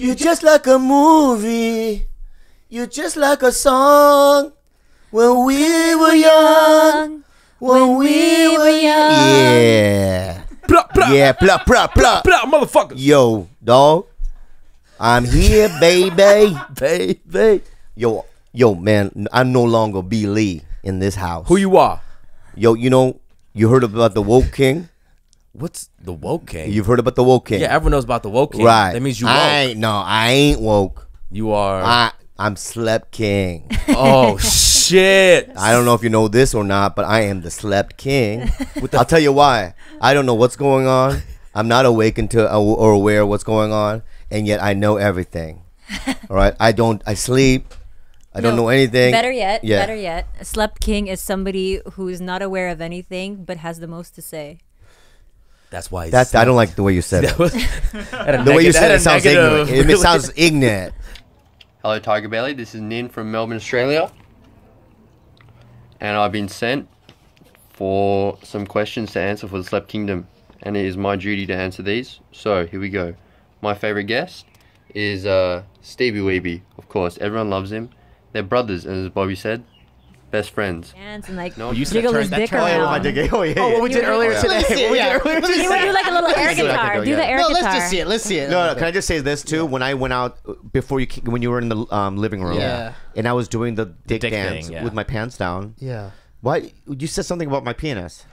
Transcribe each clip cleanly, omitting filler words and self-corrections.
You're just like a movie. You're just like a song. When we were young. When we were young. Yeah. Blah, blah. Yeah, blah, blah, blah. Blah, motherfucker. Yo, dog. I'm here, baby. Baby. Yo, man, I'm no longer B. Lee in this house. Who you are? Yo, you heard about the woke king? What's the woke king? You've heard about the woke king. Yeah, everyone knows about the woke king. Right. That means you woke. I ain't woke. You are. I'm slept king. Oh, shit. I don't know if you know this or not, but I am the slept king. I'll tell you why. I don't know what's going on. I'm not awakened to or aware of what's going on, and yet I know everything. All right? I sleep. I don't know anything. Better yet, a slept king is somebody who's not aware of anything but has the most to say. That's why. I don't like the way you said it. The way you said it sounds ignorant. It sounds ignorant. Hello, TigerBelly. This is Nin from Melbourne, Australia. And I've been sent for some questions to answer for the Slept Kingdom. And it is my duty to answer these. So, here we go. My favorite guest is Steebee Weeby. Of course, everyone loves him. They're brothers, and as Bobby said, best friends. And like jiggle his dick around. What we did earlier today. You would do like a little air guitar. Do the air guitar. Let's just see it. Let's see it. No, can I just say this too? When I went out before when you were in the living room, and I was doing the dick dance with my pants down. Yeah. Why? You said something about my penis.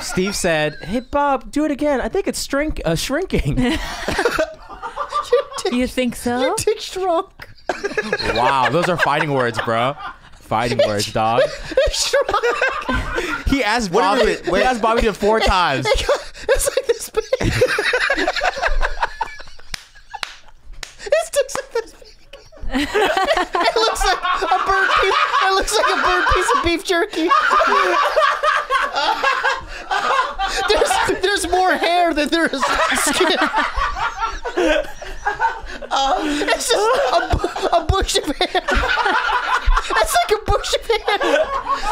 Steve said, "Hey Bob, do it again. I think it's shrinking." You think so? Your dick shrunk. Wow, those are fighting words, bro. Fighting words, dog. He asked Bobby. He asked Bobby to 4 times. It's like this big. His dick's like this big. It looks like a burnt piece. It looks like a burnt piece of beef jerky. There's more hair than there is skin. It's just a bush of hair. It's like a bush of hair.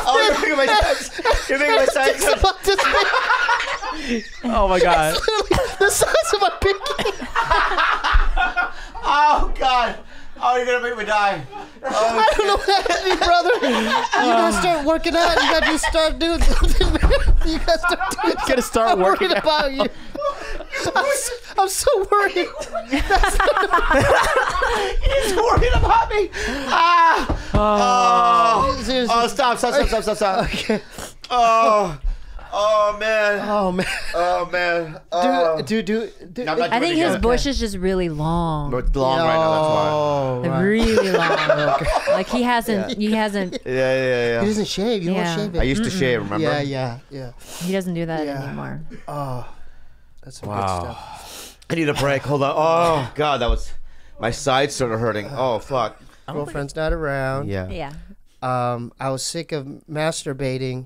Oh, you're making my size. You're making my size. It's about this big. Oh my god. It's literally the size of my pinky. Oh god. Oh, you're gonna make me die. Oh, I don't know what happened to me, brother. You gotta start working out. You gotta just start doing something. You gotta start doing something. You gotta start working out. About you. I'm so worried. He's worried about me. Oh, stop. Okay. Oh man. Oh man. Oh man. Dude. I think his bush is just really long. It's long right now. That's why. Really long. Like he hasn't. Yeah. He doesn't shave. You don't shave it. I used to shave. Remember? Yeah. He doesn't do that anymore. Oh, that's some good stuff. I need a break. Hold on. Oh god, that was my side started hurting. Oh fuck. Girlfriend's not around. Yeah. I was sick of masturbating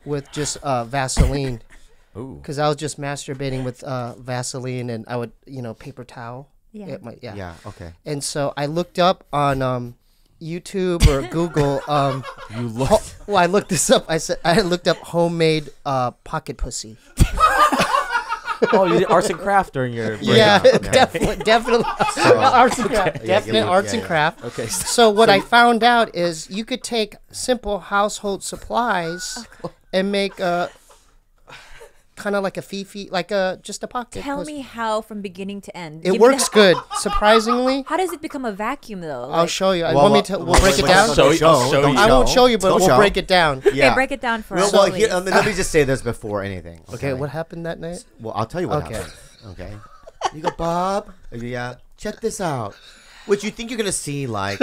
with just Vaseline. Because I was just masturbating with Vaseline, and I would, paper towel. Yeah. Yeah. Okay. And so I looked up on YouTube or Google. I looked this up. I looked up homemade pocket pussy. Oh, you did arts and craft during your break. Yeah, definitely arts and craft. Definite arts and craft. Okay. So what I found out is you could take simple household supplies and make kind of like a fifi, like just a pocket. Tell me how from beginning to end. It works good, surprisingly. How does it become a vacuum though? I'll show you. We'll break it down. I won't show you, but we'll break it down. Yeah. Okay, break it down for us. Well, let me just say this before anything. Okay, what happened that night? Well, I'll tell you what happened. Okay. You go, Bob. Yeah. Check this out. Would you think you're gonna see like,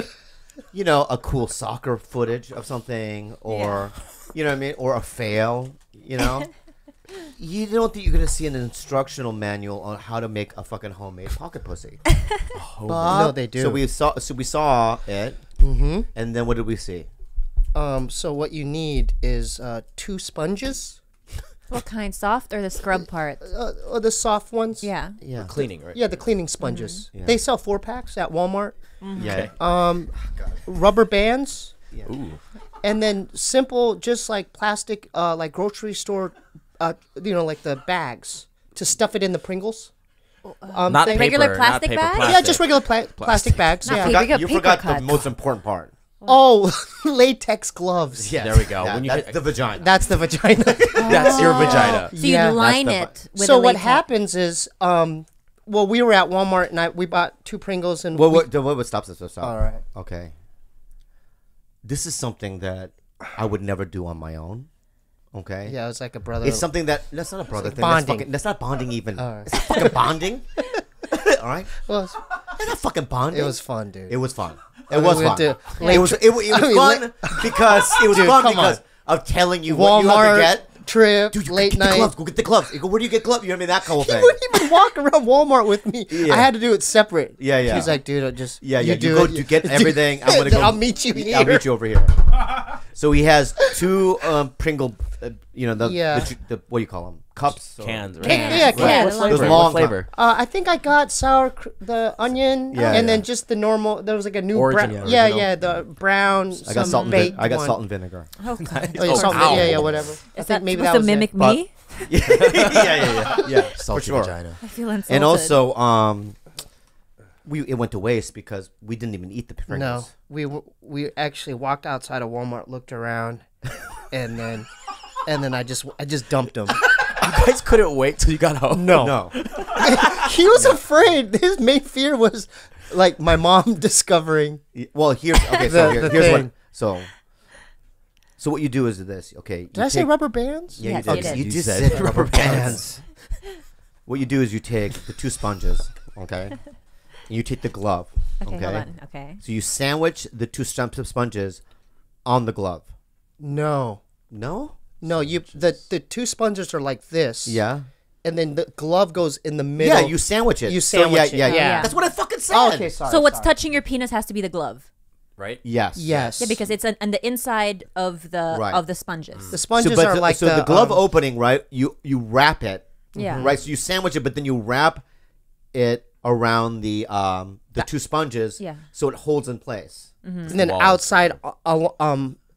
a cool soccer footage of something, or, you know what I mean, or a fail, You don't think you're gonna see an instructional manual on how to make a fucking homemade pocket pussy? No, they do. So we saw it, and then what did we see? So what you need is 2 sponges. What kind? Soft or the scrub part? Or the soft ones. Yeah. Yeah. Cleaning, right? Yeah, the cleaning sponges. Yeah. They sell 4-packs at Walmart. Yeah. Rubber bands. Yeah. Ooh. And then simple, just like plastic, like grocery store, like the bags to stuff it in the Pringles. Not The paper, regular not plastic paper, bags? plastic. Yeah, just regular plastic bags. Not Yeah. paper. You paper forgot the cuts. most important part. Oh, latex gloves. Yes. There we go. Yeah, When you that's hit- the vagina. That's the vagina. That's your vagina. So Yeah. you line That's it with So a what latex. happens is, well, we were at Walmart and we bought 2 Pringles and. What stop. All right. Okay. This is something that I would never do on my own. Okay. Yeah, it was like a brother. It's something that's not a brother like thing. bonding. That's not bonding even. All right. It's not fucking bonding. All right. Well, It's not fucking bonding. it was fun, dude. It was fun. I It mean, was we fun. went to It was fun because it was Dude, fun come because on. of telling you what you have to Walmart get. trip, Dude, you late get the night. gloves. Go get the gloves. You go, where do you get gloves? You know what I mean? That whole He thing. wouldn't even walk around Walmart with me. Yeah. I had to do it separate. Yeah, yeah. He's like, dude, I just Yeah, you yeah. do You go it. to get everything. I'm gonna go. I'll meet you here. I'll meet you over here. So he has 2 Pringle, Yeah. the what do you call them? Cups, or- Cans, right? Yeah, Yeah, cans. the Those long- long What flavor? I think I got the onion, Yeah, and then yeah. just the normal. There was like a new Origin, brown. yeah, Yeah, original. yeah, the brown. I got some baked I got one. salt and vinegar. Oh, God. Oh, yeah, salt and ow. yeah, whatever. I Is think that maybe supposed that to was mimic it. me? yeah. For Salty sure. vagina. I feel insulted. And also, it went to waste because we didn't even eat the Pringles. No, we actually walked outside of Walmart, looked around, and then I just dumped them. You guys couldn't wait till you got home. No. He was afraid. His main fear was like my mom discovering. Well, here's so The here's what. thing. So what you do is this. Okay. Did I say rubber bands? Yeah, Yes, you you did. did. You You just said said rubber rubber bands. What you do is you take the 2 sponges, okay, and you take the glove, Okay, hold on. Okay. So you sandwich the 2 stumps of sponges on the glove. No, No. you the 2 sponges are like this. Yeah. and then the glove goes in the middle. Yeah, you sandwich it. You So, sandwich it. yeah. Yeah. That's what I fucking said. Oh, okay, sorry. So what's sorry. touching your penis has to be the glove. Right? Yes. Yes. Yeah, because it's on the inside of the Right. of the sponges. the sponges but are like the glove opening, right? You wrap it, Yeah. right? So you sandwich it, but then you wrap it around the 2 sponges, Yeah. so it holds in place. and then Walls.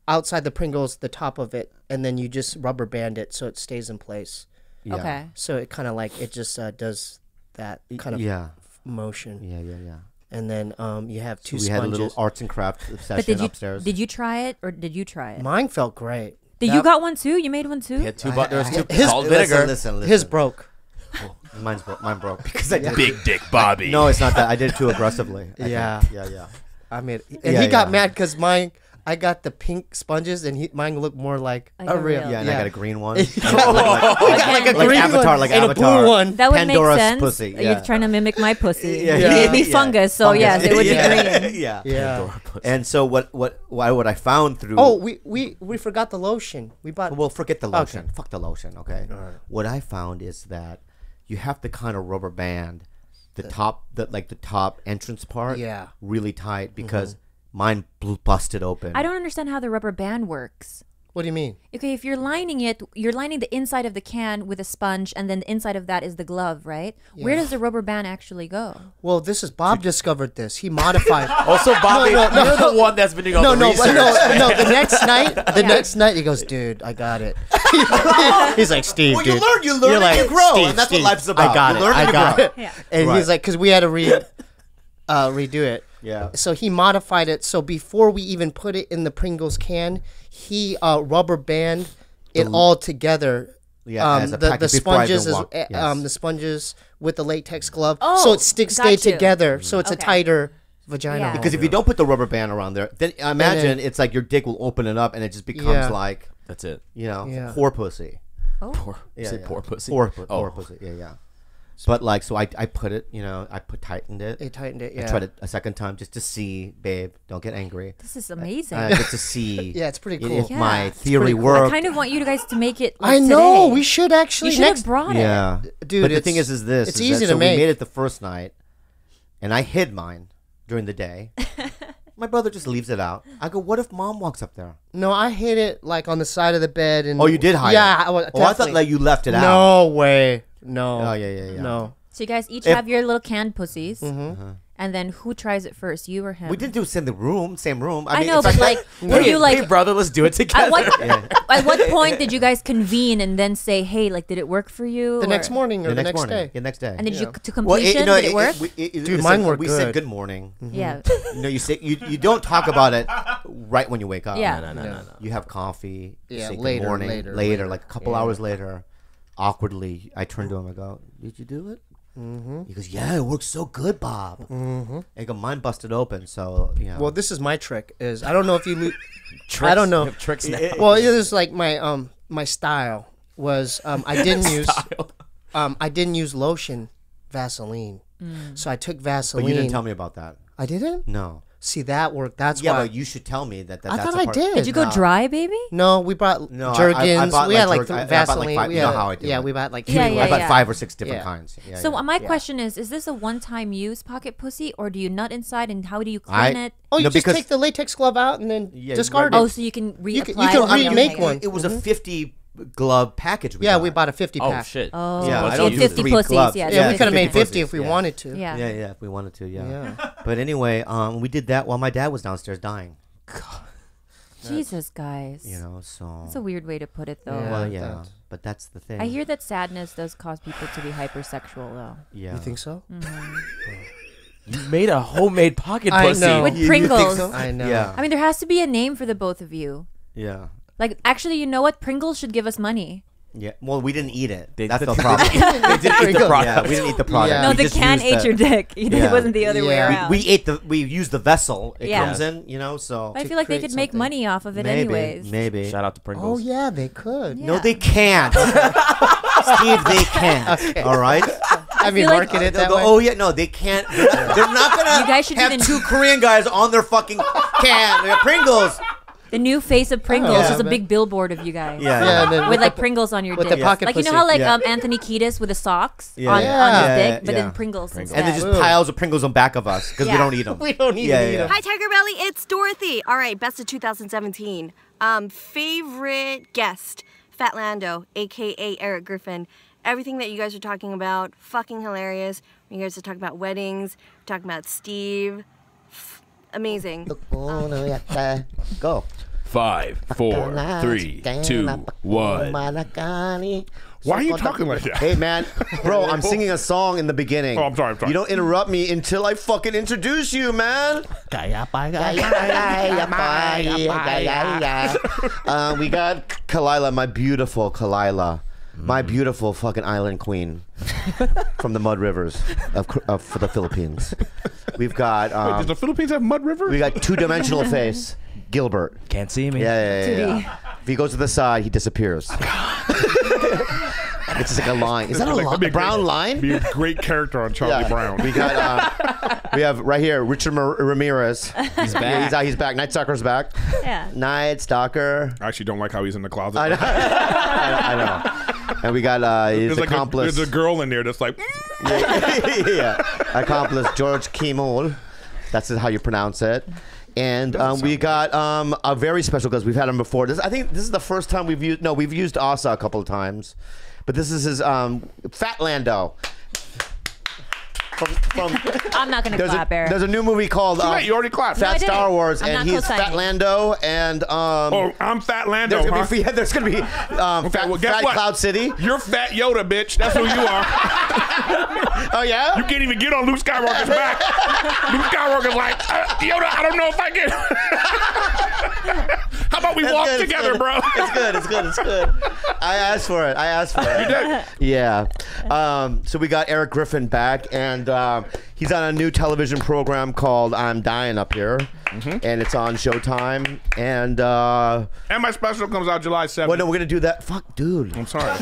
outside the Pringles, the top of it, and then you just rubber band it so it stays in place. Yeah. Okay. So it kind of like it just does that kind of Yeah. motion, Yeah. and then you have 2 We had a sponges. little arts and crafts But session upstairs. did you try it or did you try it? Mine felt great. Did you got one too? You made one too? Hit 2 but there's 2 His- salt vinegar. Listen. His broke. Mine broke because I did. Big dick Bobby. No, it's not that. I did it too aggressively. I Yeah. think. Yeah. I mean, and Yeah, he got yeah. mad because I got the pink sponges, and mine looked more like Like a a real. real. Yeah, and I got a green one. like a like green Avatar, one like and Avatar. a blue one. That would Pandora's make sense. pussy, yeah. You're trying to mimic my pussy. Yeah, You yeah, gave me yeah. fungus, so Fungus. yes, it would Yeah. be green. Yeah. Yeah. And so what I found through. Oh, we forgot the lotion. We bought. Well, forget the lotion. Okay. Fuck the lotion. Okay. What I found is that you have to kind of rubber band the top entrance part. Yeah. Really tight because mine busted open. I don't understand how the rubber band works. What do you mean? Okay, if you're lining the inside of the can with a sponge, and then the inside of that is the glove, right? Where does the rubber band actually go? Well, this is Bob discovered this. He modified. Also, Bobby, No, you're the one that's been doing all no, the no, research. no. The next night, he goes, dude, I got it. He's like, Steve, Well, dude. you learn, You're and like, you grow, Steve, and that's Steve, what life's about. I got You it. learn and I you got grow. it. Yeah. And Right. he's like, because we had to redo it. Yeah. So he modified it. So before we even put it in the Pringles can, he rubber band it all together. Yeah, as a the package before I sponges even is walk- yes. the sponges with the latex glove, Oh, so it stay got you. together. So it's a Okay. tighter vagina. Yeah. Because if you don't put the rubber band around there, then imagine it's like your dick will open it up and it just becomes Yeah. like, That's it. Yeah. poor pussy. Poor, Yeah, say yeah. poor pussy. Poor Oh. pussy. Yeah. But like, so I put it, tightened it. It tightened it. I Yeah. tried it a second time just to see, babe. Don't get angry. This is amazing. I get to see. Yeah, it's pretty if cool. Yeah. my It's theory pretty cool. I worked. kind of want you guys to make it. I Like know. today. We should actually You should have next. brought it. Yeah, Dude, But the it's- thing is this: it's is easy that, to so make. We made it the first night, and I hid mine during the day. My brother just leaves it out. I go, what if mom walks up there? No, I hid it like on the side of the bed. And Oh, you did hide Yeah. it? I, Oh, I thought definitely. like you left it out. No way. No. Oh, yeah. No. So you guys each If- have your little canned pussies, Mm-hmm. and And then who tries it first, you or him? We didn't do it in the room, same room. I mean, know, it's but like, were you like, hey, brother, let's do it together. at what point did you guys convene and then say, hey, like, did it work for you? The next morning or the next day. The next day. And did you to completion? Did it work? Dude, mine worked We good. said good morning. Yeah. You know, you say you don't talk about it right when you wake up. Yeah. No. You have coffee. You Yeah, say good later, morning, later. like a couple hours later. Awkwardly, I turn to him. I go, "Did you do it?" Mm-hmm. He goes, "Yeah, it works so good, Bob." Mm-hmm. I go, "Mine busted open." So yeah. Well, this is my trick. Is I don't know if you. I don't know. Tricks now. Well, it was like my my style was I didn't use lotion, Vaseline. So I took Vaseline. But you didn't tell me about that. I didn't. No. See, that worked. That's Yeah, why. but you should tell me that. I That's thought a I part. did. Did you go dry, baby? No, we bought No, Jergens. I bought, we had like I bought, like, Vaseline. five, we you know had, how I do yeah, it. we bought like Yeah, three. yeah, I bought yeah. 5 or 6 different Yeah. kinds. Yeah, So yeah. my question is this a one-time use pocket pussy, or do you nut inside and how do you clean it? Oh, you No, just because- take the latex glove out and then Yeah, discard Oh, it. so you can reapply You can it? remake Okay. one. It was a 50 glove package. Yeah, we bought a 50 Oh pack. shit. Oh, Yeah, so I don't you use had 50 3 pussies. gloves. Yeah, Yeah, we so could have made 50 pussies, if we yeah. wanted to. Yeah. Yeah, if we wanted to, yeah. But anyway, we did that while my dad was downstairs dying. Jesus, guys. You know, so. That's a weird way to put it, though. Yeah. Well, yeah, that- but that's the thing. I hear that sadness does cause people to be hypersexual, though. Yeah. You think so? You made a homemade pocket I pussy. know. With You think Pringles. so? I know. Yeah. I mean, there has to be a name for the both of you. Yeah. Like, actually, you know what? Pringles should give us money. Yeah. Well, we didn't eat it. They- That's they- the problem. They didn't eat the product. Yeah, we didn't eat the product. Yeah. No, We the just can used ate your dick. Yeah. It wasn't the other way Yeah. around. We ate we used the vessel it Yeah. comes in, you know, so. I feel like they create could make something. money off of it Maybe. anyways. Maybe. Shout out to Oh, Pringles. yeah, they could. Yeah. No, they can't. Steve, they can't. All right? I mean, feel like- market it They'll that go, way. oh, yeah, no, they can't. They're not going You guys should to do have the- 2 Korean guys on their fucking can. They got Pringles. The new face of Pringles yeah, is a man. big billboard of you guys. Yeah. Yeah, and then With like Pringles on your with dick. the pocket like you know pussy. how like Yeah. Anthony Kiedis with the socks Yeah. on Yeah. his Yeah, dick, but yeah. then Pringles Pringles. instead. And then just Ooh. piles of Pringles on back of us because Yeah. we don't eat them. We don't even eat them. Hi, TigerBelly. It's Dorothy. All right, best of 2017. Favorite guest, Fat Lando, aka Erik Griffin. Everything that you guys are talking about, fucking hilarious. You guys are talking about weddings, talking about Steve. Amazing. Go. 5, 4, 3, 2, 1. Why are you talking like that? Hey, man. Bro, I'm singing a song in the beginning. Oh, I'm sorry. You don't interrupt me until I fucking introduce you, man. We got Khalyla, my beautiful Khalyla. My beautiful fucking island queen from the mud rivers for the Philippines. We've got Does the Philippines have mud rivers? we got 2-dimensional face, Gilbert. Can't see me. Yeah. If he goes to the side, he disappears. It's just like a line. Is that a That'd be brown great- line? Be a great character on Charlie Brown. We got we have right here Richard Ramirez. He's back. He's back. Night Stalker's back. Yeah. Night Stalker. I actually don't like how he's in the closet. I know. I know. And we got his There's accomplice. there's a girl in there that's like, Yeah. Accomplice George Kimul. That's how you pronounce it. And we got a very special guest. We've had him before. I think this is the first time we've used. No, we've used Asa a couple of times, but this is his Fat Lando. From I'm not gonna clap, Eric. there's a new movie called wait, you already clapped. No, I Fat didn't. Star Wars, I'm and not he's Fat co-signing. Lando, and Oh, I'm Fat Lando, there's gonna huh? be there's gonna be Fat, well, guess Fat what? Cloud City. You're Fat Yoda, bitch. That's who you are. Oh yeah. You can't even get on Luke Skywalker's back. Luke Skywalker's like, Yoda, I don't know if I can. How about we It's walk good, it's together, good. bro? It's good. I asked for it. You did. Yeah. So we got Erik Griffin back, and he's on a new television program called I'm Dying Up Here, and it's on Showtime. And And my special comes out July 7th. well, no, we're gonna do that. Fuck, dude. I'm sorry.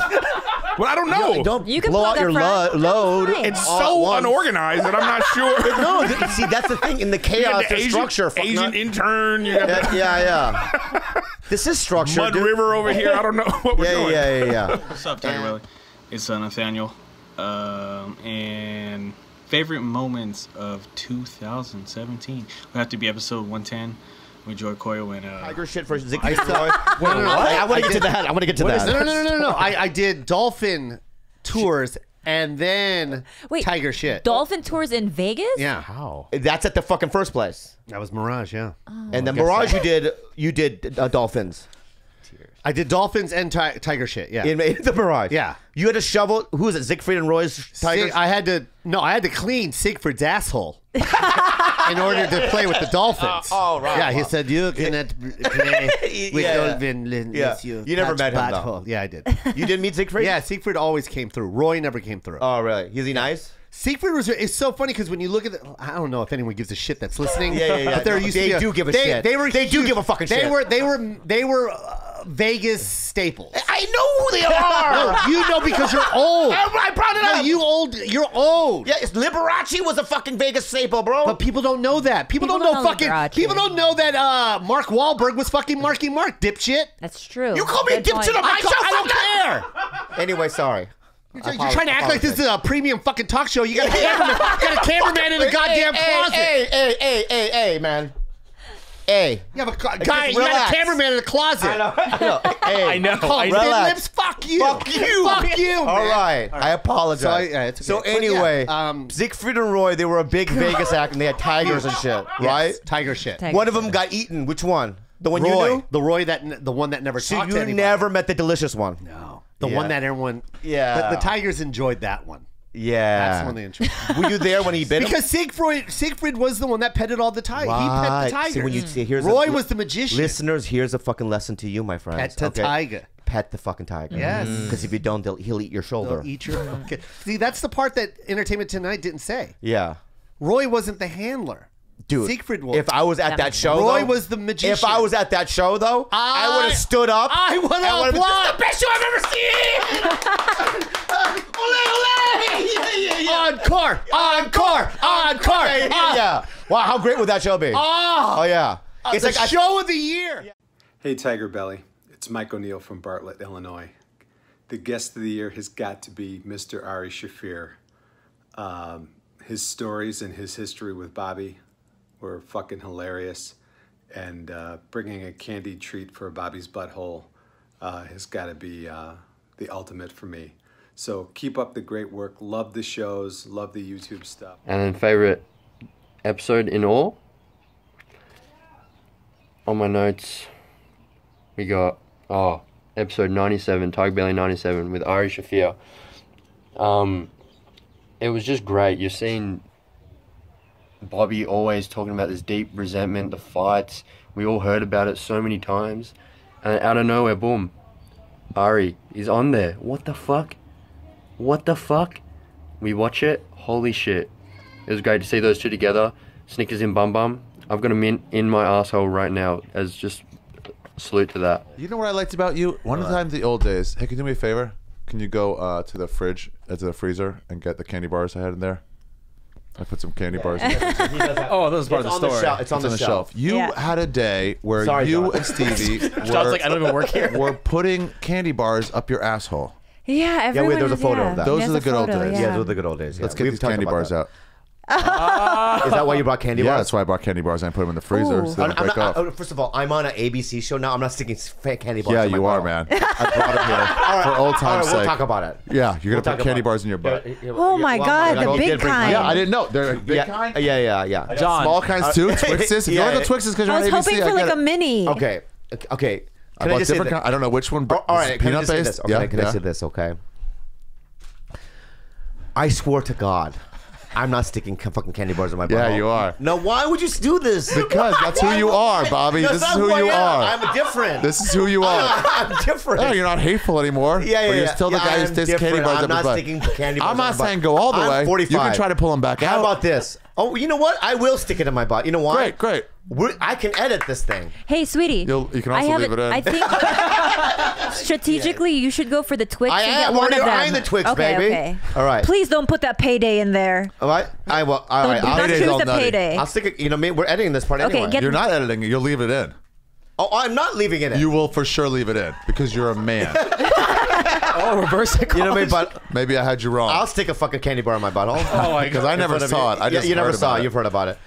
Well, I don't know. Don't You can blow plug out up your front. load. Fine. It's all at so once. unorganized that I'm not sure. No, see, that's the thing. In the You chaos, got the there's Asian, structure. Fuck, Asian not- intern. You got the yeah. This is structure. Mud dude. River over here. I don't know what we're doing. Yeah. What's up, TigerBelly? It's Nathaniel. And favorite moments of 2017 would have to be episode 110 with Joy Coyle and Tiger shit for Ziggy. I I want to get to that. I want to get to that. No. I did dolphin tours and then Wait, Tiger shit. Dolphin tours in Vegas? Yeah. How? That's at the fucking first place. That was Mirage, yeah. And then Mirage, you did Dolphins. I did Dolphins and Tiger shit, yeah. In the Mirage. Yeah. You had to shovel, who was it, Siegfried and Roy's Tigers? I had to clean Siegfried's asshole in order to play with the Dolphins. Right. Yeah, he said, you cannot play with Dolphin unless you never met him, though. Yeah, I did. You didn't meet Siegfried? Yeah, Siegfried always came through. Roy never came through. Oh, really? Is he nice? Siegfried it's so funny because when you look at I don't know if anyone gives a shit that's listening. Yeah. But They do give a shit. They do give a fucking shit. They were Vegas staples. I know who they are. No, you know because you're old. I brought it up. You old. You're old. Yeah, Liberace was a fucking Vegas staple, bro. But people don't know that. People don't know Liberace. People don't know that Mark Wahlberg was fucking Marky Mark, dipshit. That's true. You call me a dipshit on my show? I don't care. Anyway, sorry. You're trying to act like this is a premium fucking talk show. You got a cameraman in a goddamn closet. Hey, man. Hey. You have a guy. You got a cameraman in a closet. I know. Hey. I know. Relax. Lips. Fuck you. Fuck you. Fuck you. All right. I apologize. It's okay. So anyway, Siegfried and Roy, they were a big Vegas act, and they had tigers and shit, right? Tiger shit. One of them got eaten. Which one? The one Roy. you knew? The one that never So talked to you anybody. never met the delicious one? No. The one that everyone... Yeah. The Tigers enjoyed that one. Yeah. That's the one they enjoyed. Were you there when he bit him? Because Siegfried was the one that petted all the tigers. He pet the tiger. So when you see, here's Roy was the magician. Listeners, here's a fucking lesson to you, my friends. Pet the tiger. Pet the fucking tiger. Yes. Because if you don't, he'll eat your shoulder. He'll eat your... Okay. See, that's the part that Entertainment Tonight didn't say. Yeah. Roy wasn't the handler. Dude, Siegfried was. If I was at that show, Roy though, was the magician. If I was at that show, though, I would have stood up. I would have applauded. This is the best show I've ever seen. Encore. Yeah. Wow, how great would that show be? Oh yeah. It's like a show of the year. Hey, TigerBelly. It's Mike O'Neill from Bartlett, Illinois. The guest of the year has got to be Mr. Ari Shaffir. His stories and his history with Bobby were fucking hilarious, and bringing a candied treat for Bobby's butthole has got to be the ultimate for me. So keep up the great work. Love the shows. Love the YouTube stuff. And then favorite episode in all? On my notes, we got episode 97, TigerBelly 97 with Ari Shaffir. It was just great. You're seeing Bobby always talking about this deep resentment, the fights. We all heard about it so many times. And out of nowhere, boom, Ari is on there. What the fuck? What the fuck? We watch it. Holy shit. It was great to see those two together. Snickers in Bum Bum. I've got a mint in my asshole right now as just salute to that. You know what I liked about you? One of the times in the old days, hey, can you do me a favor? Can you go to the fridge, to the freezer, and get the candy bars I had in there? I put some candy bars in there. Oh, those part of the story. It's on the shelf. You had a day where you and Stevie John's like, I don't even work here. were putting candy bars up your asshole. Yeah, everyone there's a photo of that. Those are the good old days. Yeah, those are the good old days. Let's get these candy bars out. Is that why you brought candy bars? Yeah, that's why I brought candy bars and I put them in the freezer so they don't break off. First of all, I'm on an ABC show now. I'm not sticking fake candy bars. Yeah, in my you are, bottle. man. I brought them here for old time's sake. We'll talk about it. Yeah, you're gonna put candy bars in your butt. Oh my God, the big kind. Yeah, I didn't know. They're big kind. Yeah. John, small kinds too. Twixes. If you want the Twixes because you're on ABC, I was hoping for like a mini. Okay. I bought different kind. I don't know which one. All right, peanut based. Okay, can I say this? Okay. I swore to God, I'm not sticking fucking candy bars in my bottle. Yeah, you are. No, why would you do this? Because that's who you are, Bobby. This is who you are. I'm different. This is who you are. I'm different. Oh, you're not hateful anymore. Yeah. But you're still the guy who sticks candy bars up his butt. I'm not sticking candy bars. I'm not saying go all the way. 45. You can try to pull them back out. How about this? Oh, you know what? I will stick it in my butt. You know why? Great. I can edit this thing. Hey, sweetie. You can also leave it in. I think strategically you should go for the Twix and get one of them. I am the Twix, baby. Okay. All right. Please don't put that payday in there. All right. I will. All right. Don't choose the payday. I'll stick it. You know, we're editing this part anyway. You're not editing it. You'll leave it in. Oh, I'm not leaving it in. You will for sure leave it in because you're a man. Oh, reverse psychology. You know what I mean? But maybe I had you wrong. I'll stick a fucking candy bar in my butthole. Oh my God. Because I never saw it. I just you never heard saw about it. You've heard about it.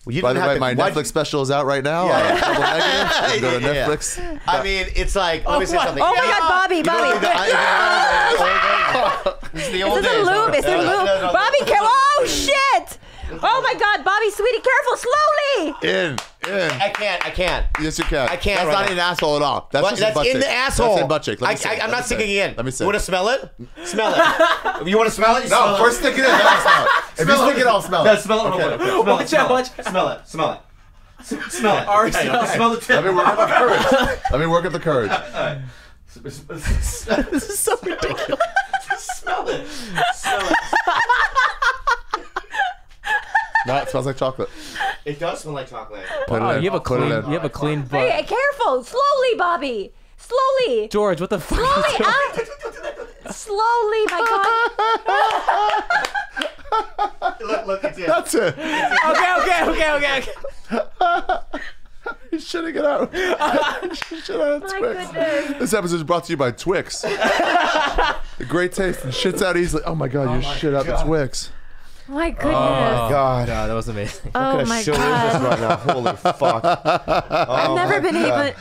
Well, by the way, my Netflix special is out right now. Double Negative. Go to Netflix. I mean, it's like, let me say something. Oh my God, Bobby. This is the This old is a days. lube. It's a No, lube. no, no. Bobby, oh shit! Oh my God, Bobby, sweetie, careful, slowly. In. I can't. Yes, you can. I can't That's right not now. in the asshole at all. That's just That's butt in cheek. the asshole. That's in butt cheek. Let me see. I'm Let not me sticking see. it in. Let me see. You want to smell it? Smell it. You want to smell it? You smell No, it. first stick it in. Then I'll smell it. If you stick it, I'll smell it. No, smell it real quick. Watch out, watch out. Smell it. Smell it. Smell it. Alright, Okay, smell the tip. Let me work up the courage. Let me work up the courage. This is so ridiculous. Smell it. Smell it. No, it smells like chocolate. It does smell like chocolate. Put Oh, it in. you have a Put it clean. in. You have a clean butt. Hey, careful, slowly, Bobby, slowly. George, what the fuck? are you Slowly, doing? slowly, my God. Look, it's it. That's it. Okay. He's shitting it out. Shit out of My Twix. goodness. This episode is brought to you by Twix. The great taste and shits out easily. Oh my God, you shit out the Twix. My goodness. God. God, that was amazing. Oh my God. Right now. Holy fuck. I've never been able.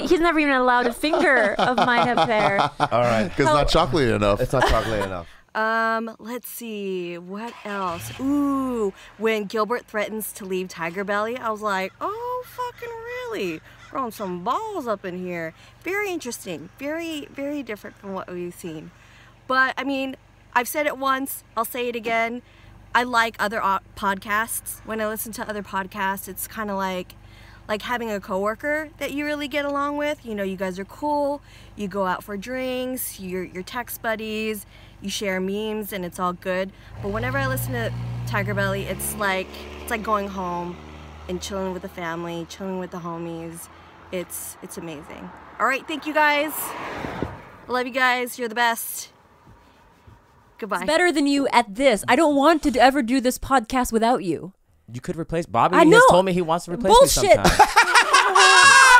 He's never even allowed a finger of mine up there. All right. Because not chocolatey enough. It's not chocolate enough. Let's see, what else? Ooh, when Gilbert threatens to leave TigerBelly, I was like, oh, fucking really? Growing some balls up in here. Very interesting. Very, very different from what we've seen. But, I mean, I've said it once, I'll say it again. I like other podcasts. When I listen to other podcasts, it's kind of like having a coworker that you really get along with. You know, you guys are cool. You go out for drinks. You're text buddies. You share memes, and it's all good. But whenever I listen to TigerBelly, it's like going home and chilling with the family, chilling with the homies. It's amazing. All right, thank you guys. I love you guys. You're the best. Goodbye. It's better than you at this. I don't want to ever do this podcast without you. You could replace Bobby. I He know. has told me he wants to replace Bullshit. me sometime.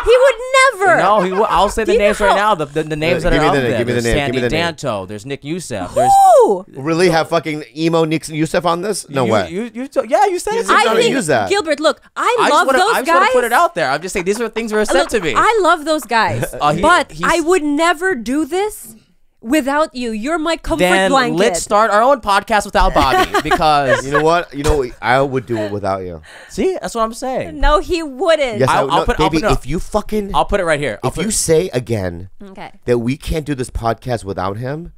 He would never. No, he will. I'll say the Do you names know right how- now. The names that Give are me out the name, there. give me the There's name, give Sandy me the name. Danto. There's Nick Youssef. There's Who? Really have fucking emo Nick Youssef on this? No way. You said it. I I think use that. Gilbert. Look, I I love just those want guys. to put it out there. I'm just saying these are things that are said Look, to me. I love those guys, He- but he's- I would never do this without you. You're my comfort then blanket. let's start our own podcast without Bobby because You know what? I would do it without you. see, that's what I'm saying. No, he wouldn't. Yes, I'll no, put- baby. no. If you fucking, I'll put it right here. if you say again Okay. that we can't do this podcast without him,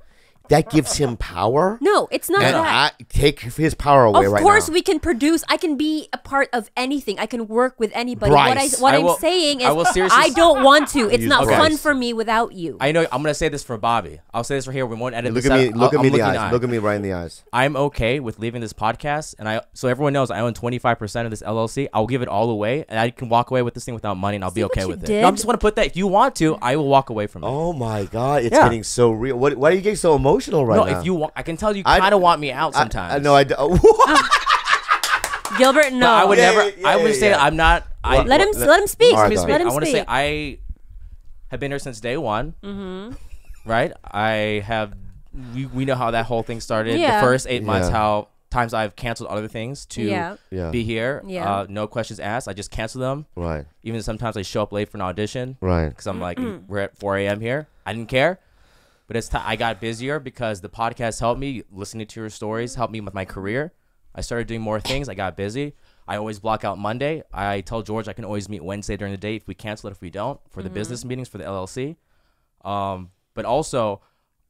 that gives him power. No, it's not And that. I take his power away Of right course, now. we can produce. I can be a part of anything. I can work with anybody. Bryce. What I I'm will- saying is, I will seriously- I don't want to. It's Use not Bryce. fun for me without you. I know I'm gonna say this for Bobby. I'll say this right here. We won't edit Look this at me. out. Look at I'm me in the looking eyes. Look at me right in the eyes. I'm okay with leaving this podcast, and so everyone knows I own 25% of this LLC. I'll give it all away, and I can walk away with this thing without money, and I'll be what okay you with it. did? No, I just want to put that. If you want to, I will walk away from it. Oh my God! It's Yeah. getting so real. Why are you getting so emotional right no, now? if you want, I can tell you I- kind of want me out sometimes. No, I don't. Gilbert, no. But I would Yeah, never. yeah, I would yeah, say yeah. I'm not. I let him speak. All right, Let me go speak. Let him I want to say speak. I have been here since day one. Mm-hmm. Right. I have. We know how that whole thing started. Yeah. The first 8 months, Yeah. how times I've canceled other things to Yeah. be here. Yeah. No questions asked. I just cancel them. Right. Even sometimes I show up late for an audition. Right. Because I'm like, we're at 4 a.m. here. I didn't care. But I got busier because the podcast helped me. Listening to your stories helped me with my career. I started doing more things. I got busy. I always block out Monday. I tell George I can always meet Wednesday during the day if we cancel it, if we don't, for the business meetings for the LLC. But also,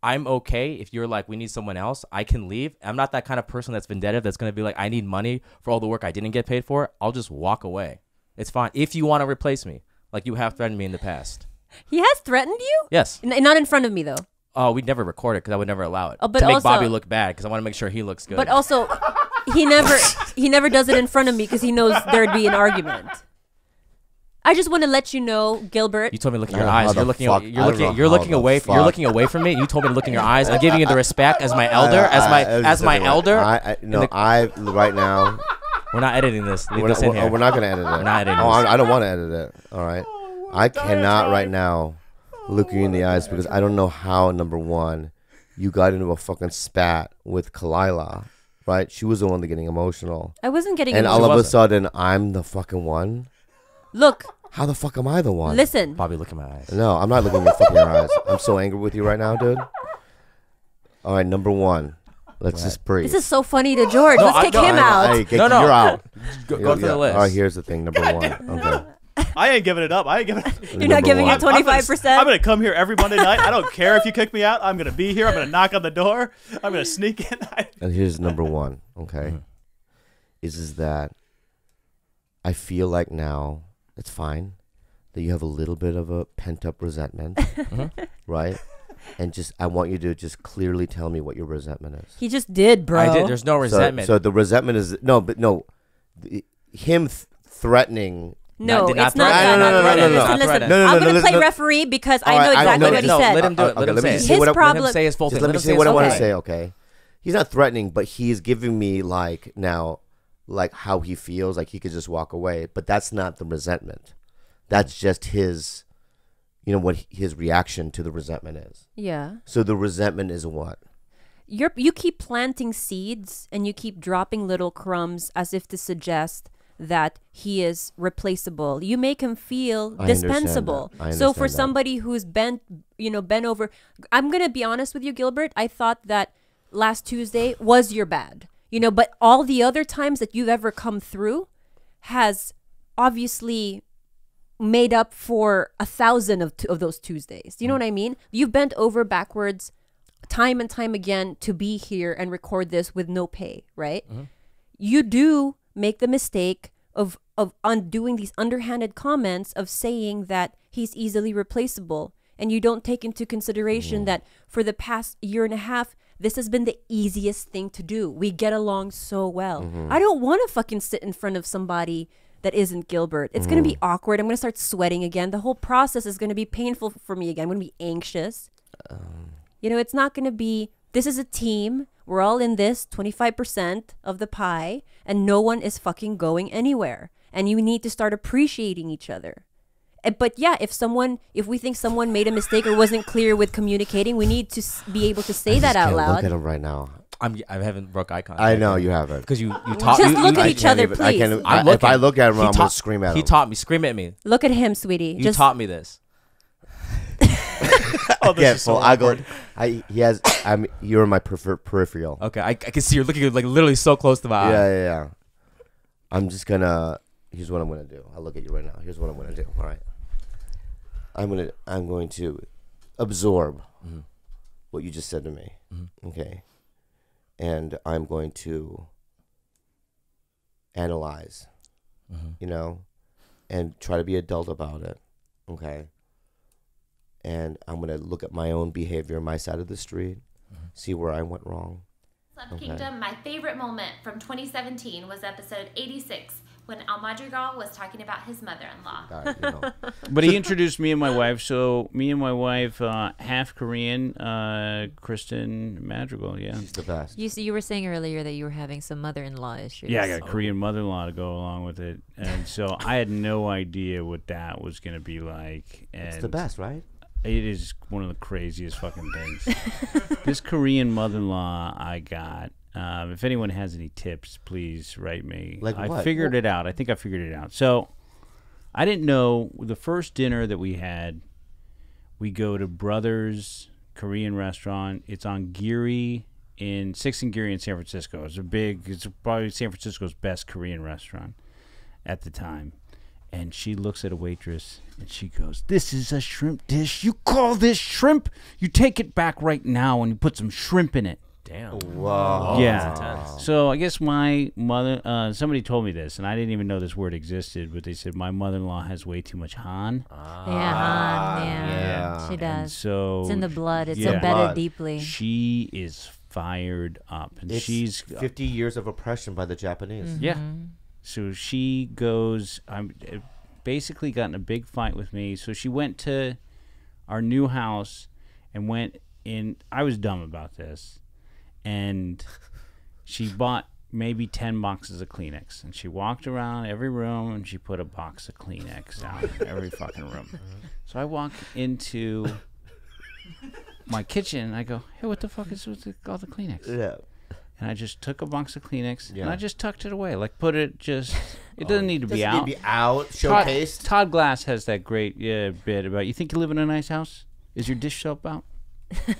I'm okay if you're like, we need someone else. I can leave. I'm not that kind of person that's vindictive that's going to be like, I need money for all the work I didn't get paid for. I'll just walk away. It's fine. If you want to replace me, like you have threatened me in the past. He has threatened you? Yes. Not in front of me, though. Oh, we'd never record it because I would never allow it. Oh, but to make also- Bobby look bad because I want to make sure he looks good. But also, he never does it in front of me because he knows there'd be an argument. I just want to let you know, Gilbert. You told me to look in I your don't know eyes. how You're the looking. fuck- You're I don't looking. know You're how looking the away. You're fuck. looking away from me. You told me to look in your eyes. I'm giving you the respect as my elder, as my elder. Right now. We're not editing this. Leave We're this not, in here. we're not gonna edit it. We're not editing Oh, this. I don't want to edit it. All right. I cannot right now look you in the eyes because I don't know how. Number one, you got into a fucking spat with Khalyla, right? She was the one that getting emotional, I wasn't getting and emotional. all of a sudden, I'm the fucking one. Look, How the fuck am I the one? listen. Bobby, look in my eyes. No, I'm not looking in your fucking eyes. I'm so angry with you right now, dude. All right, number one. Let's just breathe. This is so funny to George. Let's kick him out. You're out. Go through the list. All right, here's the thing. Number one. Okay. I ain't giving it up. I ain't giving it. You're not giving it 25%. I'm gonna come here every Monday night. I don't care if you kick me out. I'm gonna be here. I'm gonna knock on the door. I'm gonna sneak in. And here's number one. Okay, is that I feel like now it's fine that you have a little bit of a pent up resentment, right? And just I want you to just clearly tell me what your resentment is. He just did, bro. I did. There's no resentment. So the resentment is him threatening. No, Not it's not that. No. I'm going to play referee because I know exactly what he said. Let him do it. Let him say it. His problem. Let him say his full thing. Let me say what I want to say, okay? He's not threatening, but he's giving me like how he feels, like he could just walk away. But that's not the resentment. That's just his, what his reaction to the resentment is. Yeah. So the resentment is what? You keep planting seeds and you keep dropping little crumbs as if to suggest that he is replaceable. You make him feel dispensable. So for somebody who's bent over, I'm gonna be honest with you, Gilbert. I thought that last Tuesday was your bad, but all the other times that you've ever come through has obviously made up for 1,000 of those Tuesdays. Do you know what I mean? You've bent over backwards time and time again to be here and record this with no pay, right? You do make the mistake of undoing these underhanded comments of saying that he's easily replaceable, and you don't take into consideration that for the past year and a half, this has been the easiest thing to do. We get along so well. I don't want to fucking sit in front of somebody that isn't Gilbert. It's going to be awkward. I'm going to start sweating again. The whole process is going to be painful for me again. I'm going to be anxious. It's not going to be, this is a team. We're all in this 25% of the pie, and no one is fucking going anywhere. And you need to start appreciating each other. But yeah, if we think someone made a mistake or wasn't clear with communicating, we need to be able to say that out loud. Look at him right now. I haven't broke eye contact. I know you haven't. Because you taught Just me. look at each other, please. If I look at him, I'm going to scream at him. He taught me. Scream at me. Look at him, sweetie. You taught me this. This is so awkward. You're in my peripheral. Okay, I can see you're looking like literally so close to my eye. Yeah. I'm just gonna. Here's what I'm gonna do. I'll look at you right now. Here's what I'm gonna do. All right. I'm going to absorb what you just said to me. Okay. And I'm going to analyze, and try to be adult about it. Okay. And I'm going to look at my own behavior, my side of the street, see where I went wrong. Slap Kingdom, my favorite moment from 2017 was episode 86 when Madrigal was talking about his mother-in-law. But he introduced me and my wife. So me and my wife, half Korean, Kristen Madrigal. Yeah, she's the best. You were saying earlier that you were having some mother-in-law issues. Yeah, I got a Korean mother-in-law to go along with it, and so I had no idea what that was going to be like. And it's the best, right? It is one of the craziest fucking things. This Korean mother-in-law I got. If anyone has any tips, please write me. I figured it out. I think I figured it out. So I didn't know the first dinner that we had. We go to Brothers Korean restaurant. It's on Geary in 6th and Geary in San Francisco. It's probably San Francisco's best Korean restaurant at the time. And she looks at a waitress and she goes, "This is a shrimp dish. You call this shrimp? You take it back right now and you put some shrimp in it." Damn. Wow. Yeah. So I guess my mother, somebody told me this, and I didn't even know this word existed, but they said my mother-in-law has way too much Han. Yeah. She does. And so it's in the blood. It's embedded deeply. She is fired up. And she's 50 years of oppression by the Japanese. Yeah. So she goes, basically got in a big fight with me. So she went to our new house and went in. I was dumb about this. And she bought maybe 10 boxes of Kleenex. And she walked around every room and she put a box of Kleenex out in every fucking room. So I walk into my kitchen and I go, "Hey, what the fuck is with all the Kleenex?" Yeah. And I just took a box of Kleenex and I just tucked it away. Like put it just, it doesn't need to be out. Need to be out, showcased. Todd Glass has that great bit about, you think you live in a nice house? Is your dish soap out?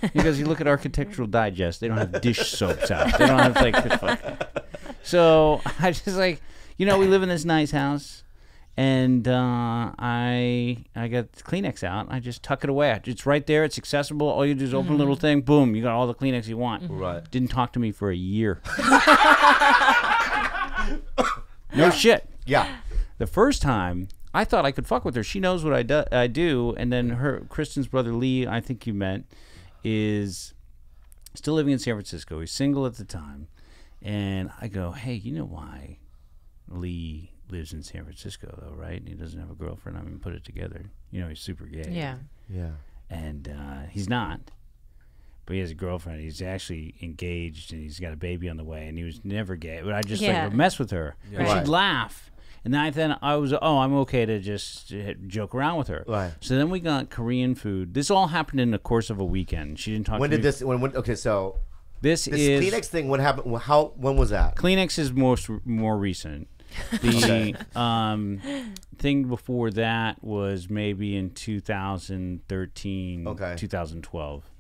Because you look at Architectural Digest, they don't have dish soaps out. They don't have like the fuck. So I just like, we live in this nice house, and I got Kleenex out. I just tuck it away. It's right there. It's accessible. All you do is open a little thing. Boom, you got all the Kleenex you want. Right. Didn't talk to me for a year. No shit. Yeah. The first time, I thought I could fuck with her. She knows what I do. And then Kristen's brother Lee, I think you met, is still living in San Francisco. He's single at the time. And I go, hey, you know why Lee lives in San Francisco, though, right? And he doesn't have a girlfriend. I mean, put it together. He's super gay. Yeah. Yeah. And he's not. But he has a girlfriend. He's actually engaged, and he's got a baby on the way, and he was never gay. But I just would mess with her. Yeah. And she'd laugh. And then I was, I'm okay to just joke around with her. Right. So then we got Korean food. This all happened in the course of a weekend. She didn't talk to me. When did this, okay, so this is Kleenex thing, what happened, when was that? Kleenex is more recent. The thing before that was maybe in 2013, 2012.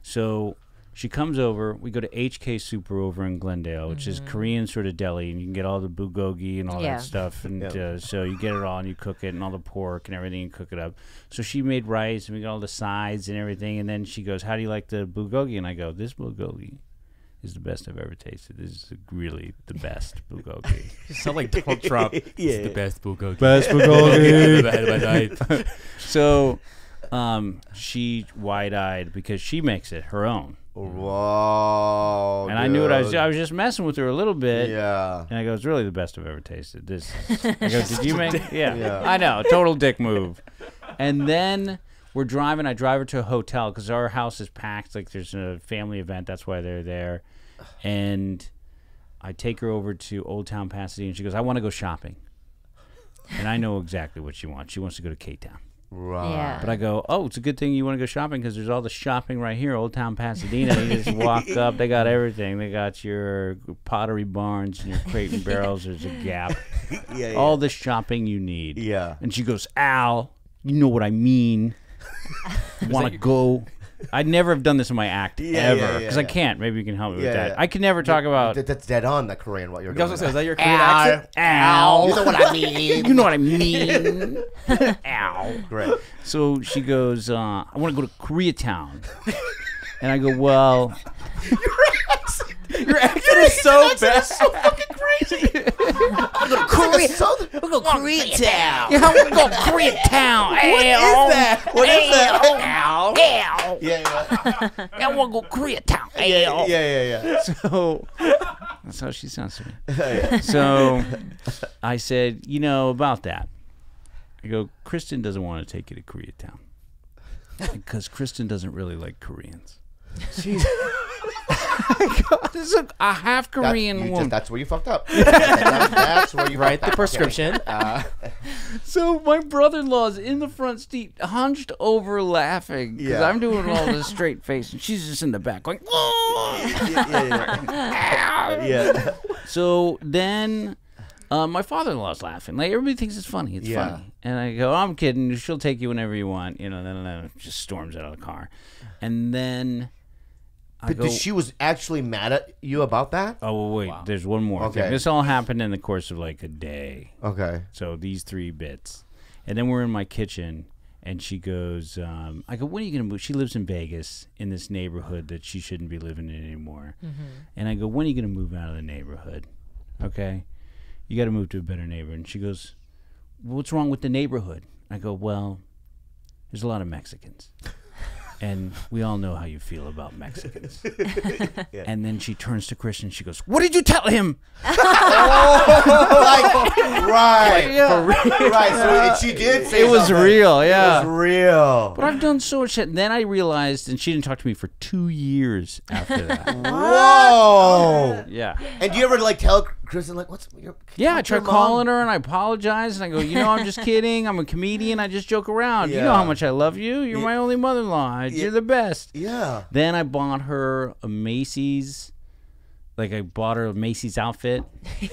So she comes over. We go to HK Super over in Glendale, which is Korean sort of deli, and you can get all the bulgogi and all that stuff. And so you get it all, and you cook it, and all the pork and everything, and cook it up. So she made rice, and we got all the sides and everything. And then she goes, how do you like the bulgogi? And I go, this bulgogi is the best I've ever tasted. This is really the best bulgogi. You sound like Donald Trump. It's the best bulgogi. Best bulgogi. So she wide-eyed because she makes it her own. Whoa! And I knew what I was just messing with her a little bit. Yeah. And I go, it's really the best I've ever tasted. This. I go, did you make it? Yeah. I know, total dick move. And then we're driving. I drive her to a hotel because our house is packed. Like there's a family event. That's why they're there. And I take her over to Old Town Pasadena. She goes, I want to go shopping. And I know exactly what she wants. She wants to go to K-Town. Right. Yeah. But I go, it's a good thing you want to go shopping because there's all the shopping right here, Old Town Pasadena. You just walk up. They got everything. They got your Pottery Barns and your Crate and Barrels. There's a Gap. All the shopping you need. Yeah. And she goes, Al, you know what I mean. Want to go. I'd never have done this in my act ever because I can't. Maybe you can help me with that. I can never talk about. That's dead on the Korean. What you're doing? Is that your Korean accent? Al, you know what I mean. You know what I mean. Al. Great. So she goes, I want to go to Koreatown, and I go, well. Your accent is so bad. So fucking crazy. We'll go to Koreatown. Yeah, we'll go Koreatown. What is that? Al. Yeah. I want to go Koreatown. Yeah. So that's how she sounds to me. So I said, about that. I go, Kristen doesn't want to take you to Koreatown because Kristen doesn't really like Koreans. She's this is a half Korean woman. That's where you fucked up. That's where you write the prescription. So my brother-in-law's in the front seat, hunched over, laughing because I'm doing all this straight face, and she's just in the back going, yeah. So then my father-in-law's laughing. Like everybody thinks it's funny. It's funny, and I go, I'm kidding. She'll take you whenever you want. Then just storms out of the car, and then. But she was actually mad at you about that? Oh, well, wait. Wow. There's one more thing. This all happened in the course of like a day. Okay. So these 3 bits. And then we're in my kitchen, and she goes, I go, when are you going to move? She lives in Vegas in this neighborhood that she shouldn't be living in anymore. Mm-hmm. And I go, when are you going to move out of the neighborhood? Okay. You got to move to a better neighborhood. And she goes, what's wrong with the neighborhood? I go, well, there's a lot of Mexicans. And we all know how you feel about Mexicans. And then she turns to Christian and she goes, what did you tell him? Right. So she did say it was something. real, yeah. It was real. But I've done so much shit. And then I realized, and she didn't talk to me for 2 years after that. Whoa. Yeah. And do you ever tell Kristen what's your? Yeah, I try calling her and I apologize and I go, I'm just kidding. I'm a comedian. I just joke around. You know how much I love you. You're my only mother-in-law. You're the best. Yeah. Then I bought her a Macy's. I bought her a Macy's outfit.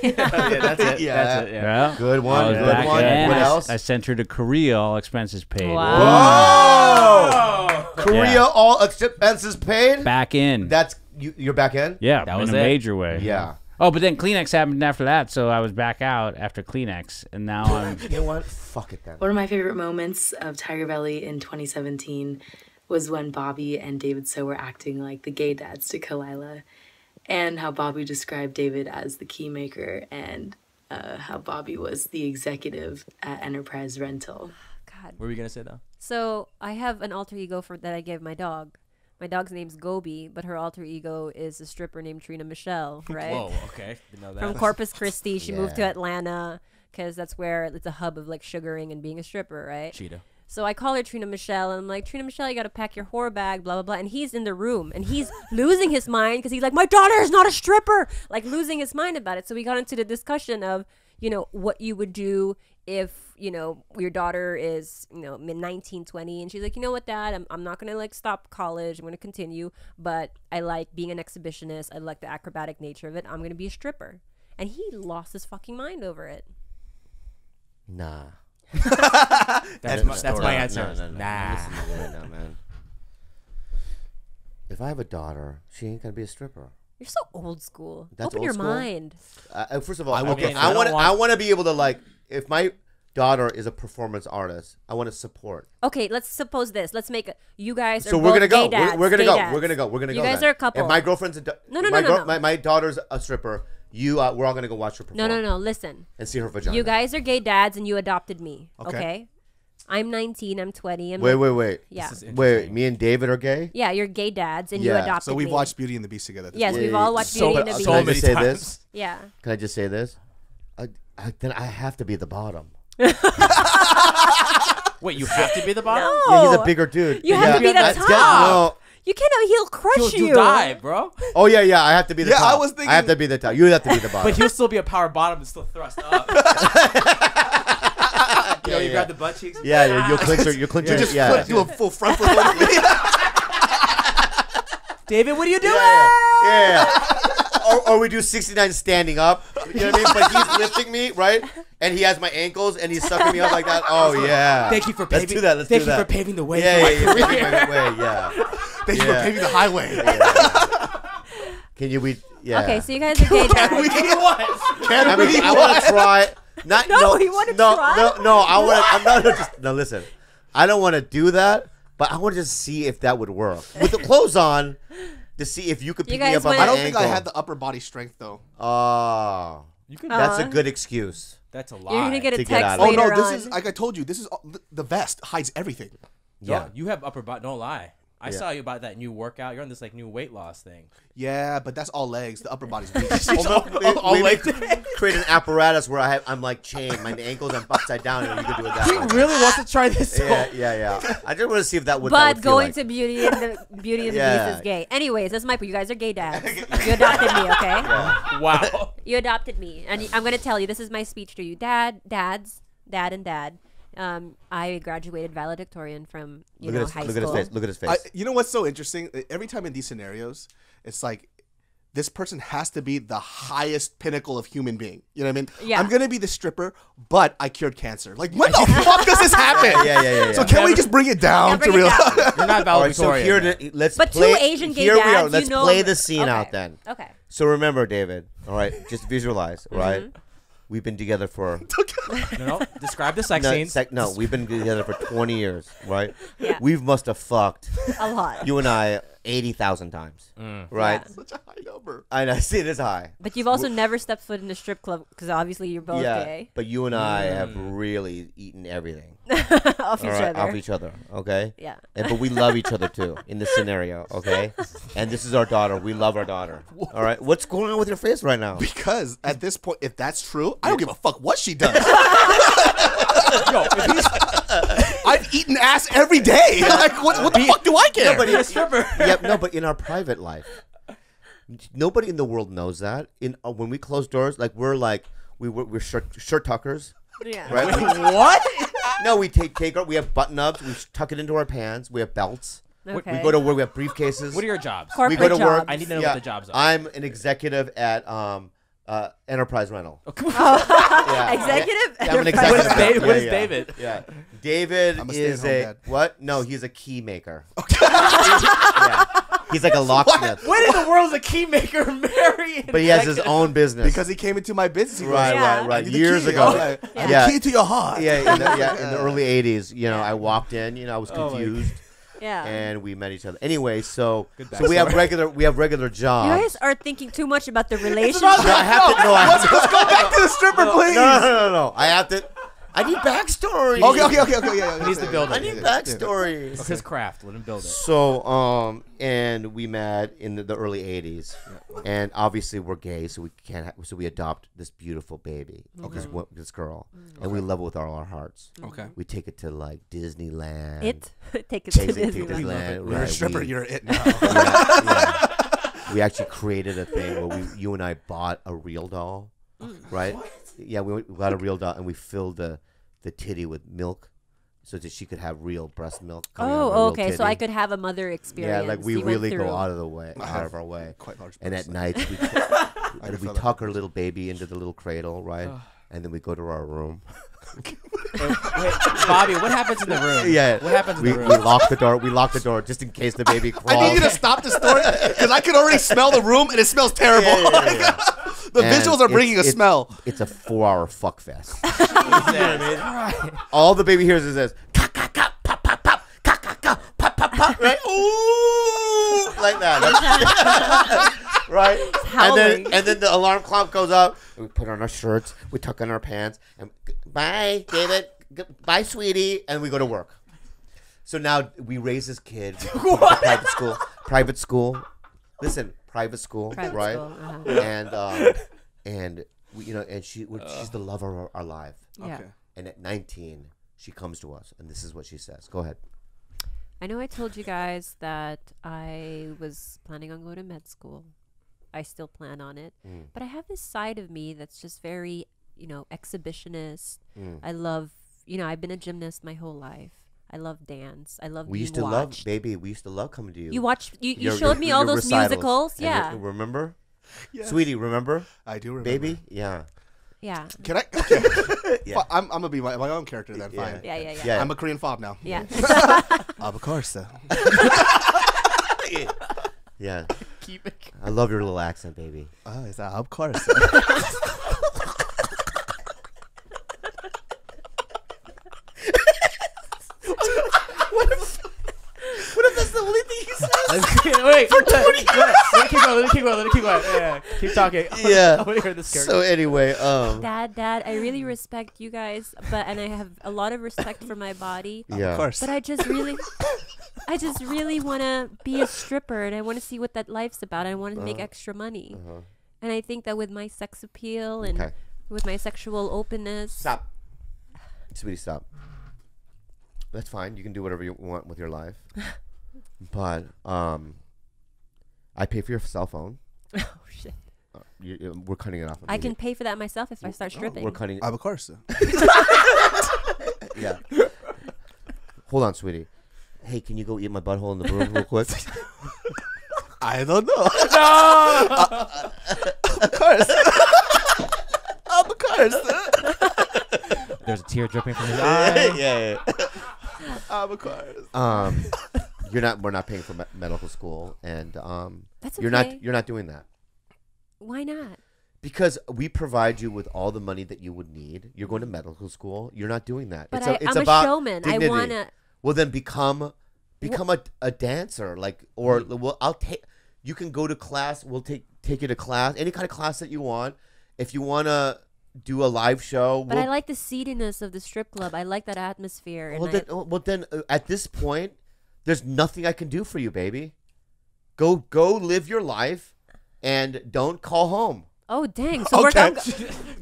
That's it. Yeah. Good one. Good one. And what else? I sent her to Korea, all expenses paid. Wow. Whoa! Korea, all expenses paid. Back in. That's you're back in. Yeah, That in was a it. major way. Yeah. Oh, but then Kleenex happened after that, so I was back out after Kleenex, and now I'm. You know what? Fuck it then. One of my favorite moments of TigerBelly in 2017 was when Bobby and David So were acting like the gay dads to Khalyla, and how Bobby described David as the keymaker, and how Bobby was the executive at Enterprise Rental. God. What were you gonna say though? So I have an alter ego that I gave my dog. My dog's name's Gobi, but her alter ego is a stripper named Trina Michelle, right? Whoa, okay. Didn't know that. From Corpus Christi. She moved to Atlanta because that's where it's a hub of like sugaring and being a stripper, right? Cheetah. So I call her Trina Michelle, and I'm like, Trina Michelle, you got to pack your whore bag, blah, blah, blah. And he's in the room, and he's losing his mind because he's like, my daughter is not a stripper, like losing his mind about it. So we got into the discussion of, you know, what you would do if, you know, your daughter is, you know, mid-19, 20, and she's like, you know what, Dad, I'm not going to, like, stop college. I'm going to continue, but I like being an exhibitionist. I like the acrobatic nature of it. I'm going to be a stripper. And he lost his fucking mind over it. Nah. That's my answer. No. Nah. Listen to me right now, man. If I have a daughter, she ain't gonna be a stripper. You're so old school. That's Open old your school? mind. First of all, I I want to be able to, like, if my daughter is a performance artist, I want to support. Okay, let's suppose this. Let's make it. You guys are So both we're gonna go. gay dads, We're gonna gay go. dads. We're gonna go. We're gonna go. You guys then. are a couple. If my girlfriend's my daughter's a stripper, we're all gonna go watch her perform. No. Listen. And see her vagina. You guys are gay dads, and you adopted me. Okay. Okay. I'm 19. I'm 20. Wait. Yeah. Wait. Me and David are gay. Yeah, you're gay dads, and you adopted So we've me. watched Beauty and the Beast together. Yes, we've all watched Beauty and the Beast. Can I just say this? Yeah. Can I just say this? Then I have to be the bottom. Wait, you have to be the bottom? No. Yeah, he's a bigger dude. You have to be the top. You can't. He'll crush you. You'll die, bro. Oh yeah. I have to be the top. I was thinking. I have to be the top. You have to be the bottom. But he'll still be a power bottom and still thrust up. You grab the butt cheeks. Yeah, you'll clinch her. You'll clinch her. Yeah. Do a full front flip over me. David, what are you doing? Yeah. Or we do 69 standing up. You know what I mean? But he's lifting me, right? And he has my ankles, and he's sucking me up like that. Oh yeah. Thank you for paving. Let's do that. Thank you for paving the way. Yeah, you're paving my way. Yeah. Thank you for paving the highway. Yeah. Can you? Yeah. Okay, so you guys are gay dads. Can we? I want to try. You want to try? No. I want. I'm not just. No, listen. I don't want to do that, but I want to just see if that would work with the clothes on. To see if you could pick me up on my I don't ankle. think I had the upper body strength though. Oh, that's a good excuse. That's a lie. You're gonna get a to text get later Oh no, this on. is like I told you. This is the vest hides everything. Yeah, you have upper body. Don't lie. I saw you about that new workout. You're on this like new weight loss thing. Yeah, but that's all legs. The upper body's weak. all legs. Create an apparatus where I'm like chained. My ankles I'm upside down, and you can do it that way. He really wants to try this. Yeah. I just want to see if that would. But going like. to Beauty and the Beast is gay. Anyways, that's my point. You guys are gay dads. You adopted me, okay? Yeah. Wow. You adopted me, and I'm gonna tell you. This is my speech to you, Dad, and Dad. I graduated valedictorian from high school. Look at his face. You know what's so interesting? Every time in these scenarios, it's like this person has to be the highest pinnacle of human being. You know what I mean? Yeah. I'm gonna be the stripper, but I cured cancer. Like, when the fuck does this happen? Yeah. So can we just bring it down to real? You're not valedictorian. So here, let's But play. two Asian gay here we dads, are. Let's you know play the scene out then. Okay. So remember, David. All right, just visualize. Right, we've been together for. No. Describe the sex scenes. No, we've been together for 20 years. Right. Yeah. We must have fucked. A lot. You and I 80,000 times. Right. Yeah. Such a high number. I know. See, it is high. But you've also never stepped foot in a strip club because obviously you're both gay. But you and I have really eaten everything off each other. Okay. Yeah. But we love each other too in this scenario. Okay. And this is our daughter. We love our daughter. All right. What's going on with your face right now? Because at this point, if that's true, I don't give a fuck what she does. I've eaten ass every day. Like, what the fuck do I care? No, but but in our private life, nobody in the world knows that. When we close doors, like we're shirt tuckers. Yeah. Right? What? No, we we have button ups. We tuck it into our pants. We have belts. Okay. We go to work. We have briefcases. What are your jobs? Corporate we go to work. jobs. I need to know what the jobs are. I'm an executive at Enterprise Rental. Executive? Yeah, I'm an executive. What is David? Yeah. David I'm a is stay-at-home dad. what? No, he's a key maker. Yeah. He's like a locksmith. What in the world is a key maker, Mary? But he has his own business. Because he came into my business. He goes, Right. "I need the Years key." ago. Okay. I need the key to your heart. Yeah, in the early 80s, I walked in, I was confused. Yeah. And we met each other. Anyway, so we have regular jobs. You guys are thinking too much about the relationship. Let's go back to the stripper, please. No. I need backstory. Okay. Yeah. He needs to build it. I need backstory. It's his craft. Let him build it. So, and we met in the early 80s. And obviously we're gay, so we can't. So we adopt this beautiful baby, this girl, and we love it with all our hearts. Okay. We take it to like Disneyland. Take it to Disneyland. You're a stripper. You're it now. We actually created a thing where you and I bought a real doll, right? What? Yeah, we got a real doll, and we filled the titty with milk, so that she could have real breast milk. Okay. So I could have a mother experience. Yeah, like we really go out of our way. Quite large. And at night we tuck our little baby into the little cradle, right? And then we go to our room. Wait, Bobby, what happens in the room? Yeah, what happens in the room? We lock the door. We lock the door just in case the baby crawls. I need you to stop the story because I can already smell the room and it smells terrible. Yeah. The visuals are bringing a smell. It's a 4-hour fuck fest. You know what I mean? All the baby hears is this. Ka ka ka pop pop pop ka ka ka pop pop pop. Right? Ooh, like that. Right? And then the alarm clock goes up. We put on our shirts. We tuck in our pants. And bye, David. Bye, sweetie. And we go to work. So now we raise this kid. Private school. Listen, private school, right? School, and we, and she's the love of our life. Yeah. Okay. And at 19, she comes to us, and this is what she says. Go ahead. I know I told you guys that I was planning on going to med school. I still plan on it, but I have this side of me that's just very, exhibitionist. I love, I've been a gymnast my whole life. I love dance. I love. We used to love, baby. We used to love coming to you. You showed me all those musicals. Yeah. Remember? Yes. Sweetie, remember? I do remember. Baby? Yeah. Yeah. Can I? Okay. Yeah. I'm gonna be my own character then. Fine. Yeah. I'm a Korean fob now. Yeah. Of course. Yeah. I love your little accent, baby. Oh, is that of course? What if that's the only thing he says? Wait, for 20 years. Let it keep going. Yeah, keep talking. Yeah. I want to hear this character. So anyway, Dad, I really respect you guys, and I have a lot of respect for my body. Yeah. Of course. But I just really want to be a stripper, and I want to see what that life's about. I want to make extra money, and I think that with my sex appeal and with my sexual openness. Stop, sweetie, stop. That's fine. You can do whatever you want with your life. But I pay for your cell phone. Oh shit! We're cutting it off. I can pay for that myself if I start stripping. We're cutting. Of course. Yeah. Hold on, sweetie. Hey, can you go eat my butthole in the room real quick? I don't know. No. Of course. Of course. There's a tear dripping from his eye. Yeah. Of course. We're not paying for medical school, and That's you're okay. not doing that. Why not? Because we provide you with all the money that you would need. You're going to medical school. You're not doing that. But it's I'm about a showman. dignity. I wanna. Well, then become a dancer. I'll take. You can go to class. We'll take you to class. Any kind of class that you want. If you want to do a live show. But I like the seediness of the strip club. I like that atmosphere. Well, then at this point, there's nothing I can do for you, baby. Go live your life, and don't call home. Oh dang! So okay.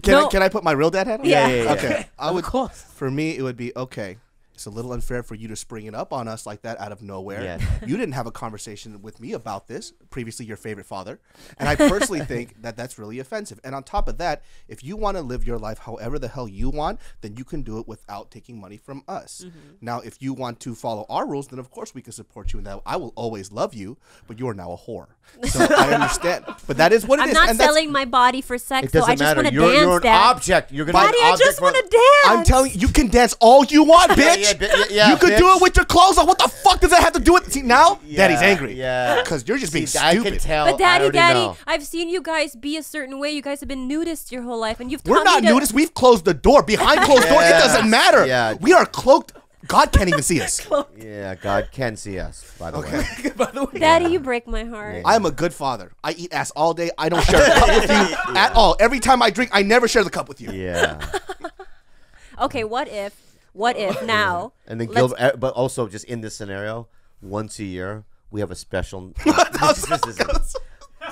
Can I put my real dad hat on? Yeah. Okay. Of course. For me, it would be okay. It's a little unfair for you to spring it up on us like that out of nowhere. Yeah. You didn't have a conversation with me about this, previously your favorite father. And I personally think that that's really offensive. And on top of that, if you want to live your life however the hell you want, then you can do it without taking money from us. Now, if you want to follow our rules, then of course we can support you in that. I will always love you, but you are now a whore. So I understand. But that is what it is. I'm not selling my body for sex, though. I just want to dance, You're an Dad. object. You're gonna Daddy, be an I object just want to dance. I'm telling you, you can dance all you want, bitch. You could do it with your clothes on. What the fuck does that have to do with? See, now Daddy's angry. Yeah. Because you're just being I stupid. can tell. But Daddy, know. I've seen you guys be a certain way. You guys have been nudists your whole life, and you've We're taught not me to... nudists. We've closed the door. Behind closed doors, it doesn't matter. Yeah. We are cloaked. God can't even see us. Yeah, God can see us, by the way. By the way. Daddy, you break my heart. I am a good father. I eat ass all day. I don't share the cup with you at all. Every time I drink, I never share the cup with you. Yeah. Okay, what if now... And then let's- Gilbert, but also just in this scenario, once a year, we have a special...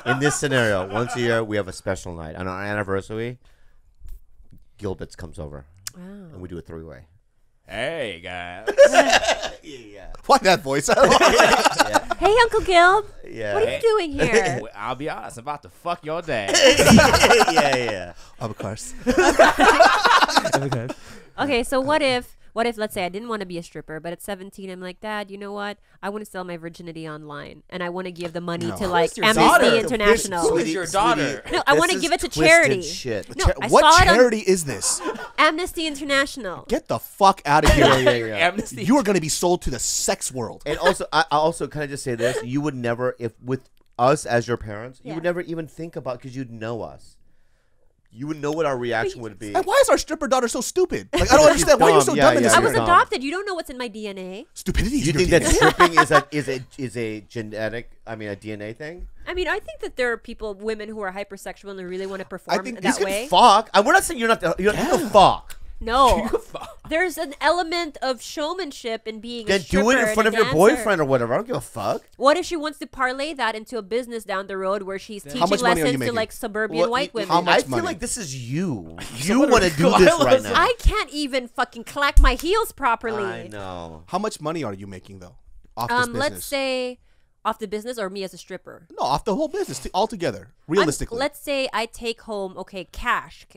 In this scenario, once a year, we have a special night. On our anniversary, Gilbert's comes over. Wow. And we do a three-way. Hey, guys. Why that voice? Hey, Uncle Gil. Yeah. What are you doing here? Well, I'll be honest. I'm about to fuck your dad. Yeah. Of course. Okay, so what if let's say I didn't want to be a stripper, but at 17 I'm like, Dad, you know what? I want to sell my virginity online, and I want to give the money to like your Amnesty daughter? International. Who is your daughter? No, I want to give it to charity. Shit. No, I What saw it on charity is this? Amnesty International. Get the fuck out of here. Amnesty. You are going to be sold to the sex world. And also, I also kind of just say this: you would never, if with us as your parents, you would never even think about because you'd know us. You would know what our reaction would be. And why is our stripper daughter so stupid? Like I don't understand. Why are you so dumb in this? I was area? adopted. You don't know what's in my DNA. Stupidity. You think that stripping is a genetic? I mean, a DNA thing. I mean, I think that there are women who are hypersexual and they really want to perform think that way. Fuck. We're not saying you're not. You're not the fuck. No, there's an element of showmanship in being Then a stripper do it in front and of a your dancer. boyfriend or whatever. I don't give a fuck. What if she wants to parlay that into a business down the road where she's teaching much money are you lessons to making? like suburban white women? I feel like this is you. You want to do this right now. I can't even fucking clack my heels properly. I know. How much money are you making though? Off this business? Let's say off the business or me as a stripper. No, off the whole business altogether. Realistically. Let's say I take home cash,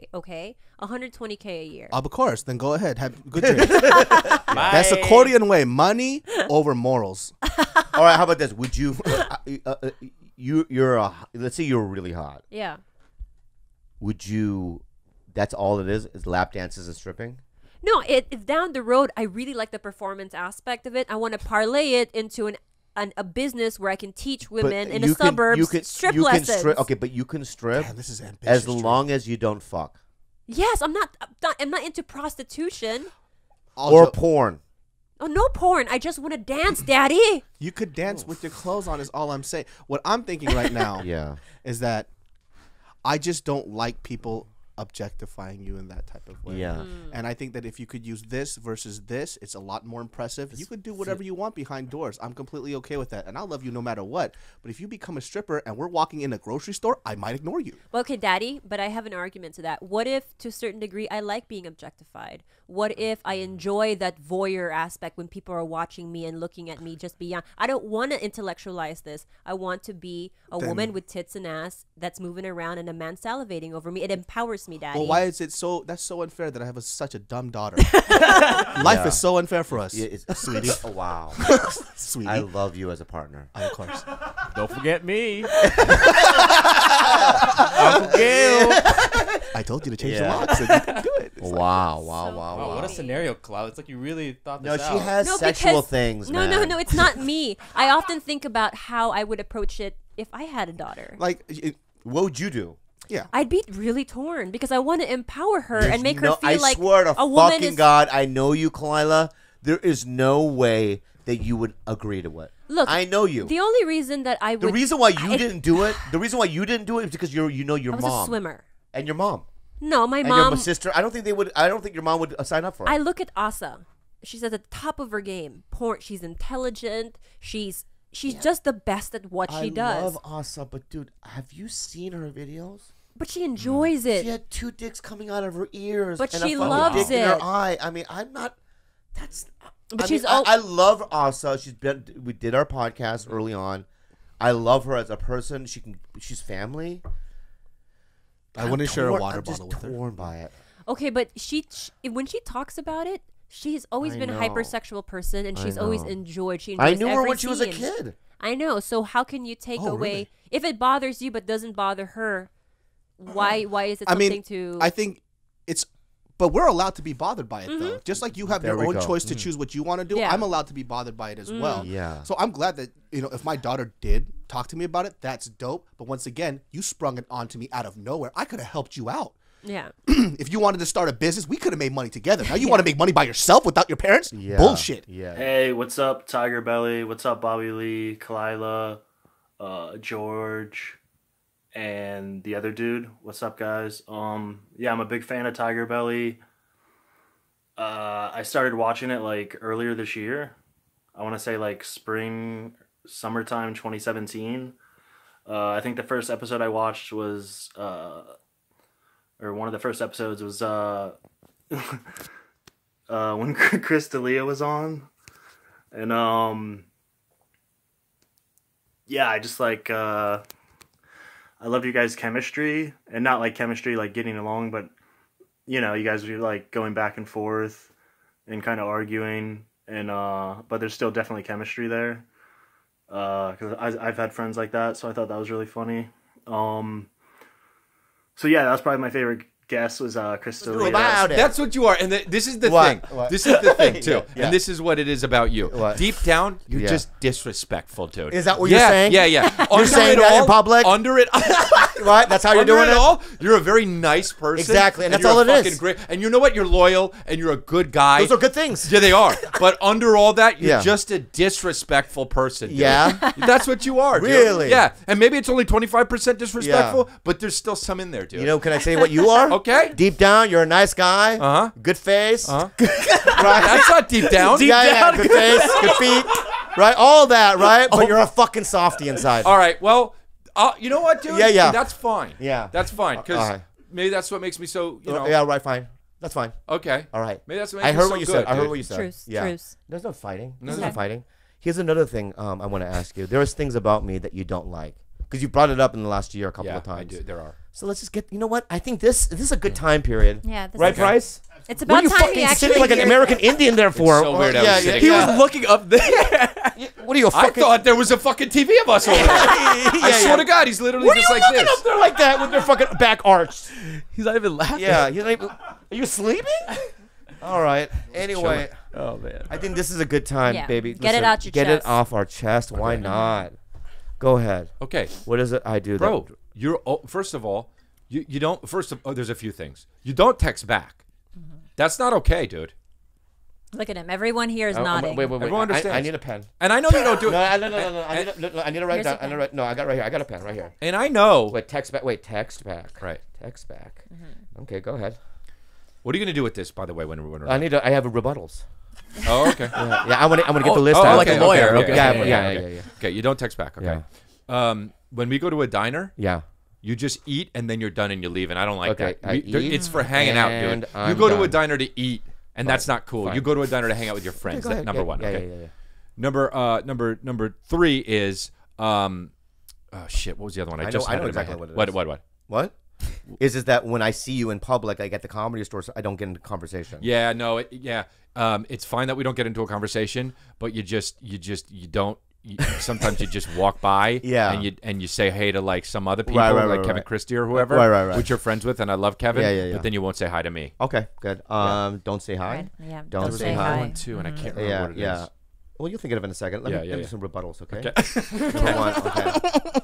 $120K a year. Of course, then go ahead. Have a good drink. That's accordion way. Money over morals. All right, how about this? Would you? Let's say you're really hot. Yeah. Would you? That's all it is lap dances and stripping. No, if down the road I really like the performance aspect of it, I want to parlay it into a business where I can teach women in the suburbs strip lessons. Okay, but you can strip. Damn, this is ambitious. As long as you don't fuck. Yes, I'm not into prostitution or porn. Oh, no porn. I just want to dance, Daddy. You could dance with your clothes on is all I'm saying. What I'm thinking right now is that I just don't like people objectifying you in that type of way. Yeah. And I think that if you could use this versus this, it's a lot more impressive. You could do whatever you want behind doors. I'm completely okay with that. And I'll love you no matter what. But if you become a stripper and we're walking in a grocery store, I might ignore you. Well, okay, Daddy, but I have an argument to that. What if, to a certain degree, I like being objectified? What if I enjoy that voyeur aspect when people are watching me and looking at me just beyond? I don't want to intellectualize this. I want to be a woman with tits and ass that's moving around and a man salivating over me. It empowers me, Daddy. Well, why is it so? That's so unfair that I have such a dumb daughter. Life is so unfair for us, sweetie. Oh, wow, sweetie. I love you as a partner. Of course. Don't forget me. I told you to change the locks. So you can do it. Wow. What a scenario, Cloud. It's like you really thought this out. No, she has sexual things, No, man. no, it's not me. I often think about how I would approach it if I had a daughter. Like, what would you do? Yeah. I'd be really torn because I want to empower her and make her feel like I swear to a woman fucking is... God, I know you, Khalyla. There is no way that you would agree to it. Look, I know you. The only reason that I would... The reason why you didn't do it, is because your I was mom. a swimmer. And your mom. No, my and mom... your sister. I don't think your mom would sign up for it. I look at Asa. She's at the top of her game. She's intelligent. She's just the best at what she does. I love Asa, but dude, have you seen her videos? But she enjoys it. She had 2 dicks coming out of her ears. But and she a fucking loves dick in her it. eye. I mean, I'm not... But I love Asa. We did our podcast early on. I love her as a person. She's family. I wouldn't share a water bottle with her. I'm just torn by it. Okay, but when she talks about it, she's always been a hypersexual person, and she's always enjoyed. She enjoys I knew her every when she was a scene. kid. I know. So how can you take away really? if it bothers you but doesn't bother her? Why is it something to? I think it's. But we're allowed to be bothered by it, though. Just like you have your own choice to choose what you want to do, I'm allowed to be bothered by it as well. Yeah. So I'm glad that, if my daughter did talk to me about it, that's dope. But once again, you sprung it onto me out of nowhere. I could have helped you out. Yeah. If you wanted to start a business, we could have made money together. Now you want to make money by yourself without your parents? Yeah. Bullshit. Yeah. Hey, what's up, TigerBelly? What's up, Bobby Lee, Khalyla, George, and the other dude? What's up, guys? Yeah, I'm a big fan of TigerBelly. I started watching it like earlier this year. I want to say like summertime 2017. I think the first episode I watched was, or one of the first episodes was when Chris D'Elia was on, and yeah, I just like I love you guys' chemistry, and not like chemistry like getting along, but you guys are like going back and forth and kind of arguing, and but there's still definitely chemistry there. Because I've had friends like that, so I thought that was really funny. So yeah, that's probably my favorite guest was Chris D'Elia. That's what you are, and this is the thing. This is the thing too, and this is what it is about you. Deep down, you're just disrespectful, dude. Is that what you're saying? Yeah. You're saying that in public? Under it, right? That's how you're doing it. All, you're a very nice person. Exactly, and that's you're all it fucking is. Great. And you know what? You're loyal, and you're a good guy. Those are good things. Yeah, they are. But under all that, you're just a disrespectful person. Dude. Yeah, that's what you are. Dude. Really? Yeah, and maybe it's only 25% disrespectful, but there's still some in there, dude. Can I say what you are? Okay. Deep down, you're a nice guy. Good face. Right. That's not deep down. Deep down, good face, good feet. Right, all that, right? But you're a fucking softy inside. All right. Well, you know what, dude? Yeah. That's fine. Yeah, that's fine because maybe that's what makes me so. Yeah, right. Fine. That's fine. Okay. All right. Maybe that's what makes I me heard so what you good, said. I heard dude. what you said. Truce. Yeah. Truce. There's no fighting. There's Okay. no fighting. Here's another thing I want to ask you. There's things about me that you don't like because you brought it up in the last year a couple of times. I do. There are. So let's just get. You know what? I think this is a good time period. Yeah. This Right, is, Bryce? It's What are about you time fucking we actually sitting like an hear American that. Indian there for? so weird. He was looking up there. What are you? I thought there was a fucking TV of us over there. I swear to God, he's literally What are just you like looking this. up there like that with your fucking back arched? He's not even laughing. Yeah, he's not even, are you sleeping? All right. Anyway, Oh man. I think this is a good time, Yeah. baby. Get it out your Get chest. it off our chest. Why not? Go ahead. Okay. What is it I do? Bro, that, you're first of all, you don't. First of all, there's a few things. You don't text back. That's not okay, dude. Look at him. Everyone here is nodding. Wait. Everyone understands. I need a pen. And I know you don't do it. No. I need to write Here's a down. pen. No, I got it right here. I got a pen right here. And I know. Wait, text back. Wait, text back. Right. Text back. Okay, go ahead. What are you gonna do with this, by the way, when we're I have rebuttals. Oh, okay. Yeah, I want to get the list out. like a lawyer. Okay. Yeah. Okay, you don't text back. Okay. When we go to a diner, you just eat and then you're done and you leave, and I don't like that. It's for hanging out, dude. and You I'm go to a done. diner to eat, and that's not cool. Fine. You go to a diner to hang out with your friends. go ahead. Number one. Yeah, Okay. yeah. Number three is oh shit. What was the other one? I just I had know it in my exactly head. what it is. What? What? Is that when I see you in public, like at the comedy store, so I don't get into conversation. Yeah, no, it's fine that we don't get into a conversation, but you don't. Sometimes you just walk by, and you say hey to like some other people, like Kevin Christie or whoever, right. which you're friends with, and I love Kevin, Yeah. but then you won't say hi to me. Okay, good. Don't say hi. Right. Yeah. Don't say say hi. One too, and I can't remember what it is. Well, you'll think of it in a second. Let me do yeah. some rebuttals, okay? Okay. Number one, okay.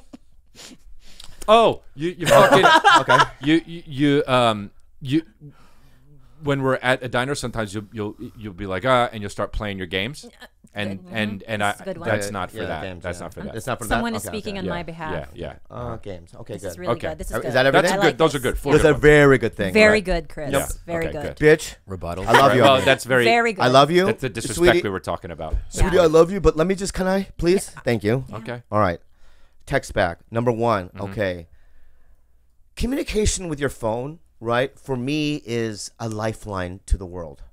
Oh, you fucking Okay. you when we're at a diner, sometimes you'll be like and you'll start playing your games, and That's a good one. that's not for that. Games, That's not for that. It's not for Someone that. is speaking on my behalf. Yeah. Games. Okay, This good. is really Okay. good. This is Is good. that everything? I That's like good. Those this. are good. Full That's good a ones. very good thing. Very right? good, Chris. Yeah. Very Okay, good. Bitch, Rebuttal. I love you. Oh, that's very. Very good. I love you. That's the disrespect Sweetie. we were talking about. Sweetie, I love you, but let me just, can I, please? Thank you. Okay. All right. Text back. Number one, okay. Communication with your phone, right, for me is a lifeline to the world.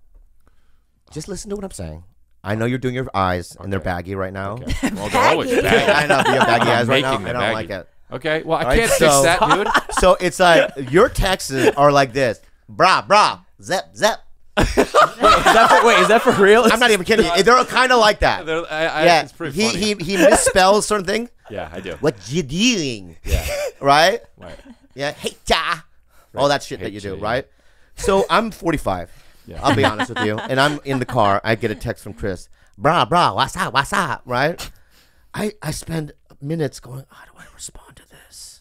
Just listen to what I'm saying. I know you're doing your eyes, and they're baggy right now. Okay. Well, they're always baggy. I know, but you have baggy eyes right now. Making I them don't baggy. like it. Okay, well, I can't fix that, dude. So it's like your texts are like this. Brah, zep. Is that for real? I'm not even kidding you. They're kind of like that. Yeah, it's pretty funny. He misspells certain things. Yeah, I do. What you doing? Yeah. Right? Right. Yeah. Hey, cha. All that shit that you do, right? So I'm 45. Yeah. I'll be honest with you. And I'm in the car. I get a text from Chris. Brah, what's up, right? I spend minutes going, how do I respond to this?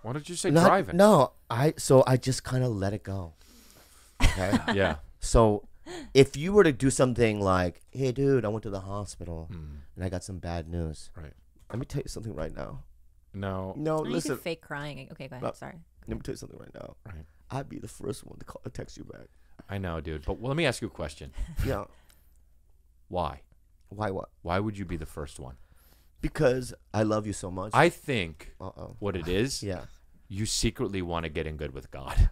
Why don't you say driving? No, I just kind of let it go. Okay? Yeah. So if you were to do something like, hey, dude, I went to the hospital and I got some bad news. Right. Let me tell you something right now. No, listen. You can fake crying. Okay, go ahead. Sorry. Let me tell you something right now. Right. I'd be the first one to text you back. I know, dude. But let me ask you a question. Yeah. Why? Why what? Why would you be the first one? Because I love you so much. I think what it is, yeah, you secretly want to get in good with God.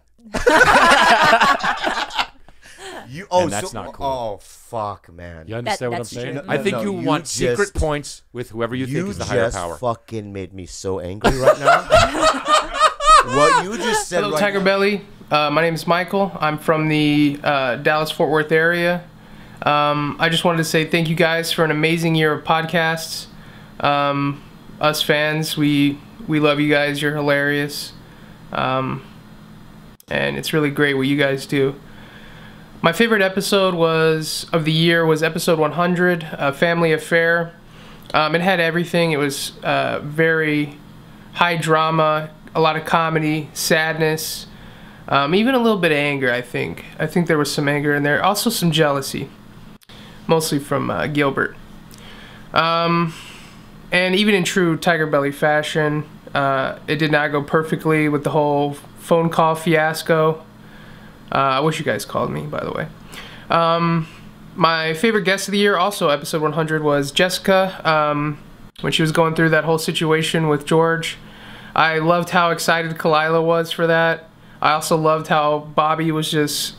And that's not cool. Oh, fuck, man. You understand what I'm saying? No, I think you want secret points with whoever you think is the higher power. You just fucking made me so angry right now. What you just said. Hello, TigerBelly. My name is Michael. I'm from the Dallas-Fort Worth area. I just wanted to say thank you guys for an amazing year of podcasts. Us fans, we love you guys. You're hilarious. And it's really great what you guys do. My favorite episode of the year was episode 100, Family Affair. It had everything. It was very high drama, a lot of comedy, sadness, even a little bit of anger, I think. I think there was some anger in there. Also some jealousy, mostly from Gilbert. And even in true TigerBelly fashion, it did not go perfectly with the whole phone call fiasco. I wish you guys called me, by the way. My favorite guest of the year, also episode 100, was Jessica. When she was going through that whole situation with George. I loved how excited Khalyla was for that. I also loved how Bobby was just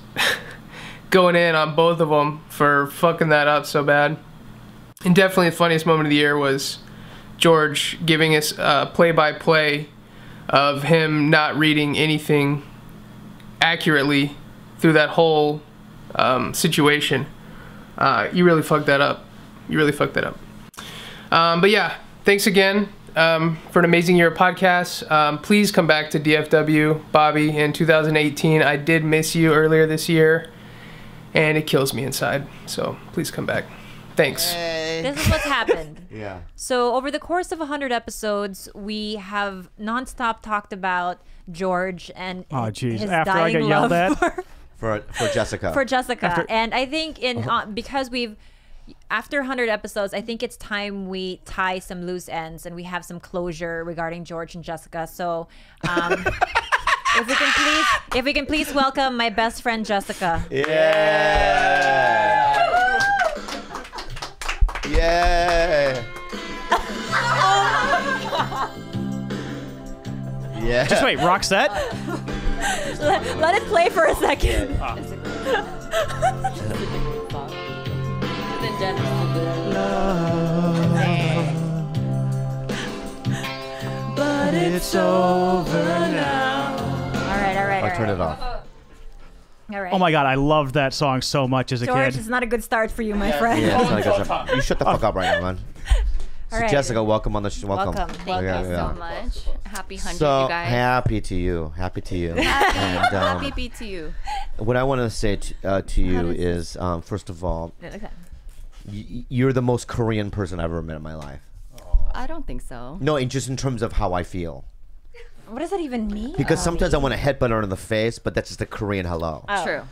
going in on both of them for fucking that up so bad. And definitely the funniest moment of the year was George giving us play-by-play of him not reading anything accurately through that whole situation. You really fucked that up. But yeah, thanks again for an amazing year of podcasts. Please come back to DFW, Bobby, in 2018. I did miss you earlier this year, and it kills me inside. So please come back. Thanks. This is what's happened. Yeah. So over the course of 100 episodes, we have nonstop talked about George and his After I dying got yelled love at? for Jessica. For Jessica. And I think because after 100 episodes, I think it's time we tie some loose ends and we have some closure regarding George and Jessica. So if we can please welcome my best friend Jessica. Yeah. Yeah. Yeah. Just wait, Roxette? Let it play for a second. But it's over now. All right. I'll turn it off. All right. Oh my God, I loved that song so much as a George, kid. it's not a good start for you, my friend. Yeah, it's not a good stuff. You shut the fuck up right now, man. So All right. Jessica, welcome on the show. Welcome. Thank you so much. Happy 100, So you guys. happy to you. Happy to you. Happy be to you. What I want to say to you is, first of all, you're the most Korean person I've ever met in my life. I don't think so. No, just in terms of how I feel. What does that even mean? Because sometimes I want to headbutt her in the face, but that's just a Korean hello. Oh. True.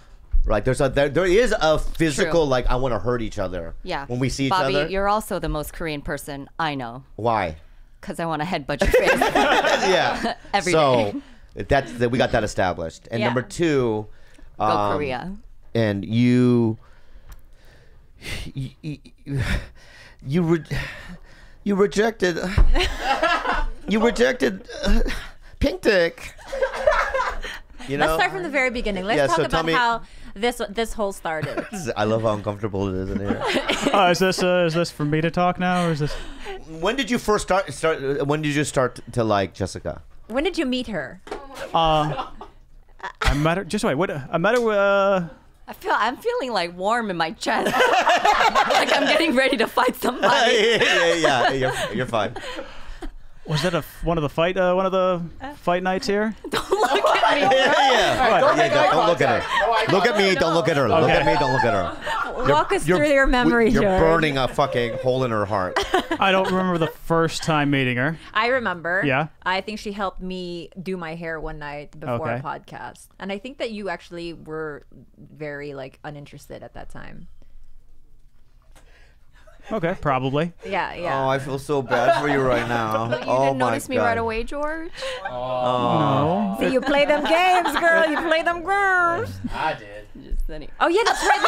Right, there is a physical, True. like, I want to hurt each other. Yeah. When we see Bobby, each other. you're also the most Korean person I know. Why? Because I want to headbutt your face. Yeah. Every day. So we got that established. And Yeah. number two, Go Korea. And you rejected Pink Dick. You know? Let's start from the very beginning. Let's talk about how this whole started. I love how uncomfortable it is in here. Is this for me to talk now, or is this? When did you first start? When did you start to like Jessica? When did you meet her? I met her. Just wait. What? I met her. I'm feeling like warm in my chest. Like I'm getting ready to fight somebody. yeah. You're fine. Was that one of the fight nights here? Don't look at me. Don't look at her. Look at me. Don't look at her. Look at me. Don't look at her. Walk us through your memory, You're George. burning a fucking hole in her heart. I don't remember the first time meeting her. I remember. Yeah. I think she helped me do my hair one night before a podcast, and I think that you actually were very like uninterested at that time. Okay, probably. Yeah. Oh, I feel so bad for you right now. But you didn't notice me right away, George? No. See, you play them games, girl. You play them girls. I did. Oh yeah, that's right.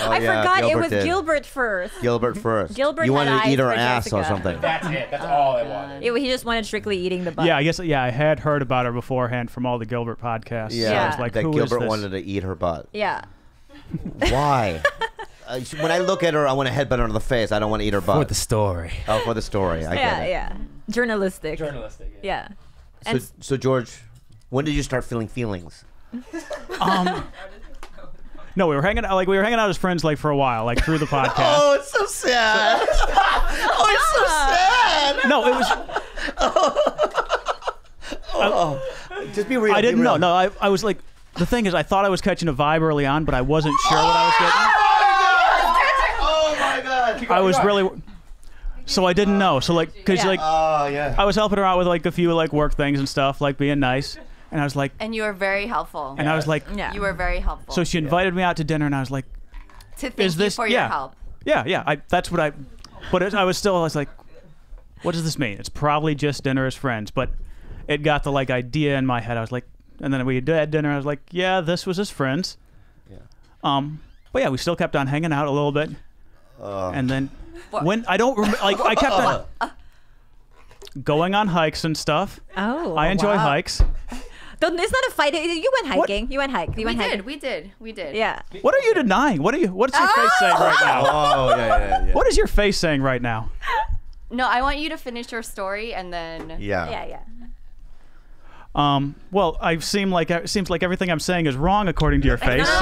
I forgot Gilbert it was did. Gilbert first. Gilbert first. Gilbert you had wanted to eyes eat her for ass or Jessica. something. That's it. That's all I wanted. He just wanted strictly eating the butt. Yeah, I guess. Yeah, I had heard about her beforehand from all the Gilbert podcasts. Yeah, So I was like, that who Gilbert is this? wanted to eat her butt. Yeah. Why? When I look at her, I want to headbutt her in the face. I don't want to eat her butt. For the story. Oh, for the story. I get it. Yeah. Journalistic. Yeah. And So George, when did you start feeling feelings? No, we were hanging out. Like we were hanging out as friends, like for a while, like through the podcast. Oh, it's so sad. Oh, it's so sad. No, it was. Just be real. I didn't be real. know. No, I was like. The thing is, I thought I was catching a vibe early on, but I wasn't sure what I was getting. Oh my god. I was really. So I didn't know. So like, cause like, I was helping her out with like a few like work things and stuff, like being nice, and I was like, And you were very helpful. and I was like, You were very helpful. so she invited me out to dinner, and I was like, to thank you for your help. Yeah. That's what I. But I was like, what does this mean? It's probably just dinner as friends, but it got the like idea in my head. I was like, and then we had dinner. I was like, yeah, this was as friends. Yeah. But yeah, we still kept on hanging out a little bit, and then when I don't like, I kept on going on hikes and stuff. Oh, I enjoy wow. hikes. It's not a fight. You went hiking. You went hiking. We did. Yeah. What are you denying? What's your face saying right now? Oh, yeah. What is your face saying right now? No, I want you to finish your story and then. Yeah. Well, it seems like everything I'm saying is wrong according to your face. No.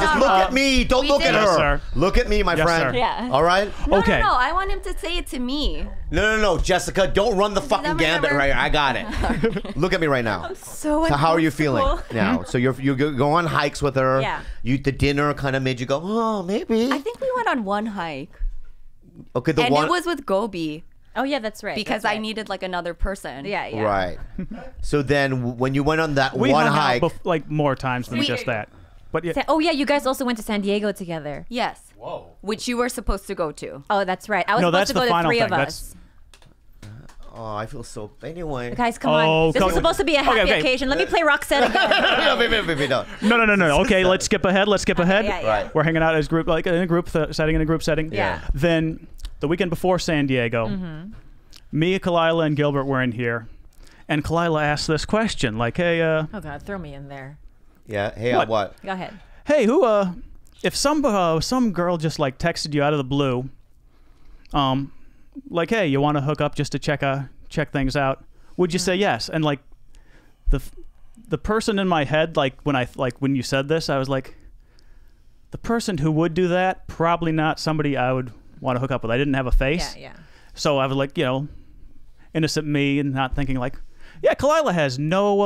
Just look at me. Don't look at her. Yes, sir. Look at me, my Yes, friend. sir. Yeah. All right? Okay. No, I want him to say it to me. No, Jessica, don't run the fucking gambit right here. I got it. Look at me right now. So how are you feeling now? So you go on hikes with her. Yeah. The dinner kind of made you go, oh, maybe. I think we went on one hike. Okay, And it was with Gobi. Oh yeah, that's right. Because I needed like another person. Yeah. Right. So then when you went on that We one hung hike. out like more times than just that. But yeah. Oh yeah, you guys also went to San Diego together. Yes. Whoa. Which you were supposed to go to. Oh, that's right. I was No, supposed that's to go the to final three thing. of us. Oh, I feel so. Anyway. Guys, come on. This was supposed to be a happy Okay. occasion. Let me play Roxette again. Baby, no. No. Okay, let's skip ahead. Yeah. Right. We're hanging out as group, like in a group setting. Yeah. Then the weekend before San Diego, me, Khalyla, and Gilbert were in here, and Khalyla asked this question, like, "Hey, Oh God, throw me in there. Yeah. Hey, what? Go ahead. Hey, if some girl just like texted you out of the blue, like, hey, you want to hook up just to check things out, would you say yes?" And like, the person in my head, like when you said this, I was like, the person who would do that, probably not somebody I would want to hook up with. I didn't have a face. Yeah. So I was like, innocent me, and not thinking like, yeah, Khalyla has no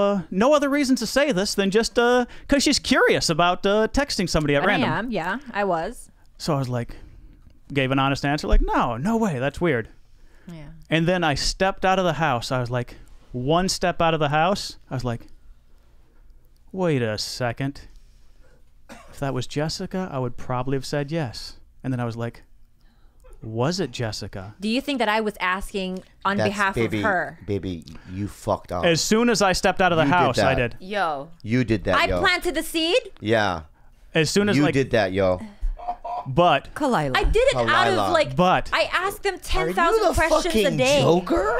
other reasons to say this than just because she's curious about texting somebody at random. I was. So I was like, gave an honest answer, like, no way, that's weird. Yeah. And then I stepped out of the house. I was like, one step out of the house, I was like, wait a second. If that was Jessica, I would probably have said yes. And then I was like, was it Jessica? Do you think that I was asking on behalf of her? Baby, you fucked up. As soon as I stepped out of the house, I did. Yo. You did that, I yo. planted the seed? Yeah. As soon as you did that, yo. But Khalyla. I did it out of like. But I asked them Are 10,000 you the questions a fucking day. Joker?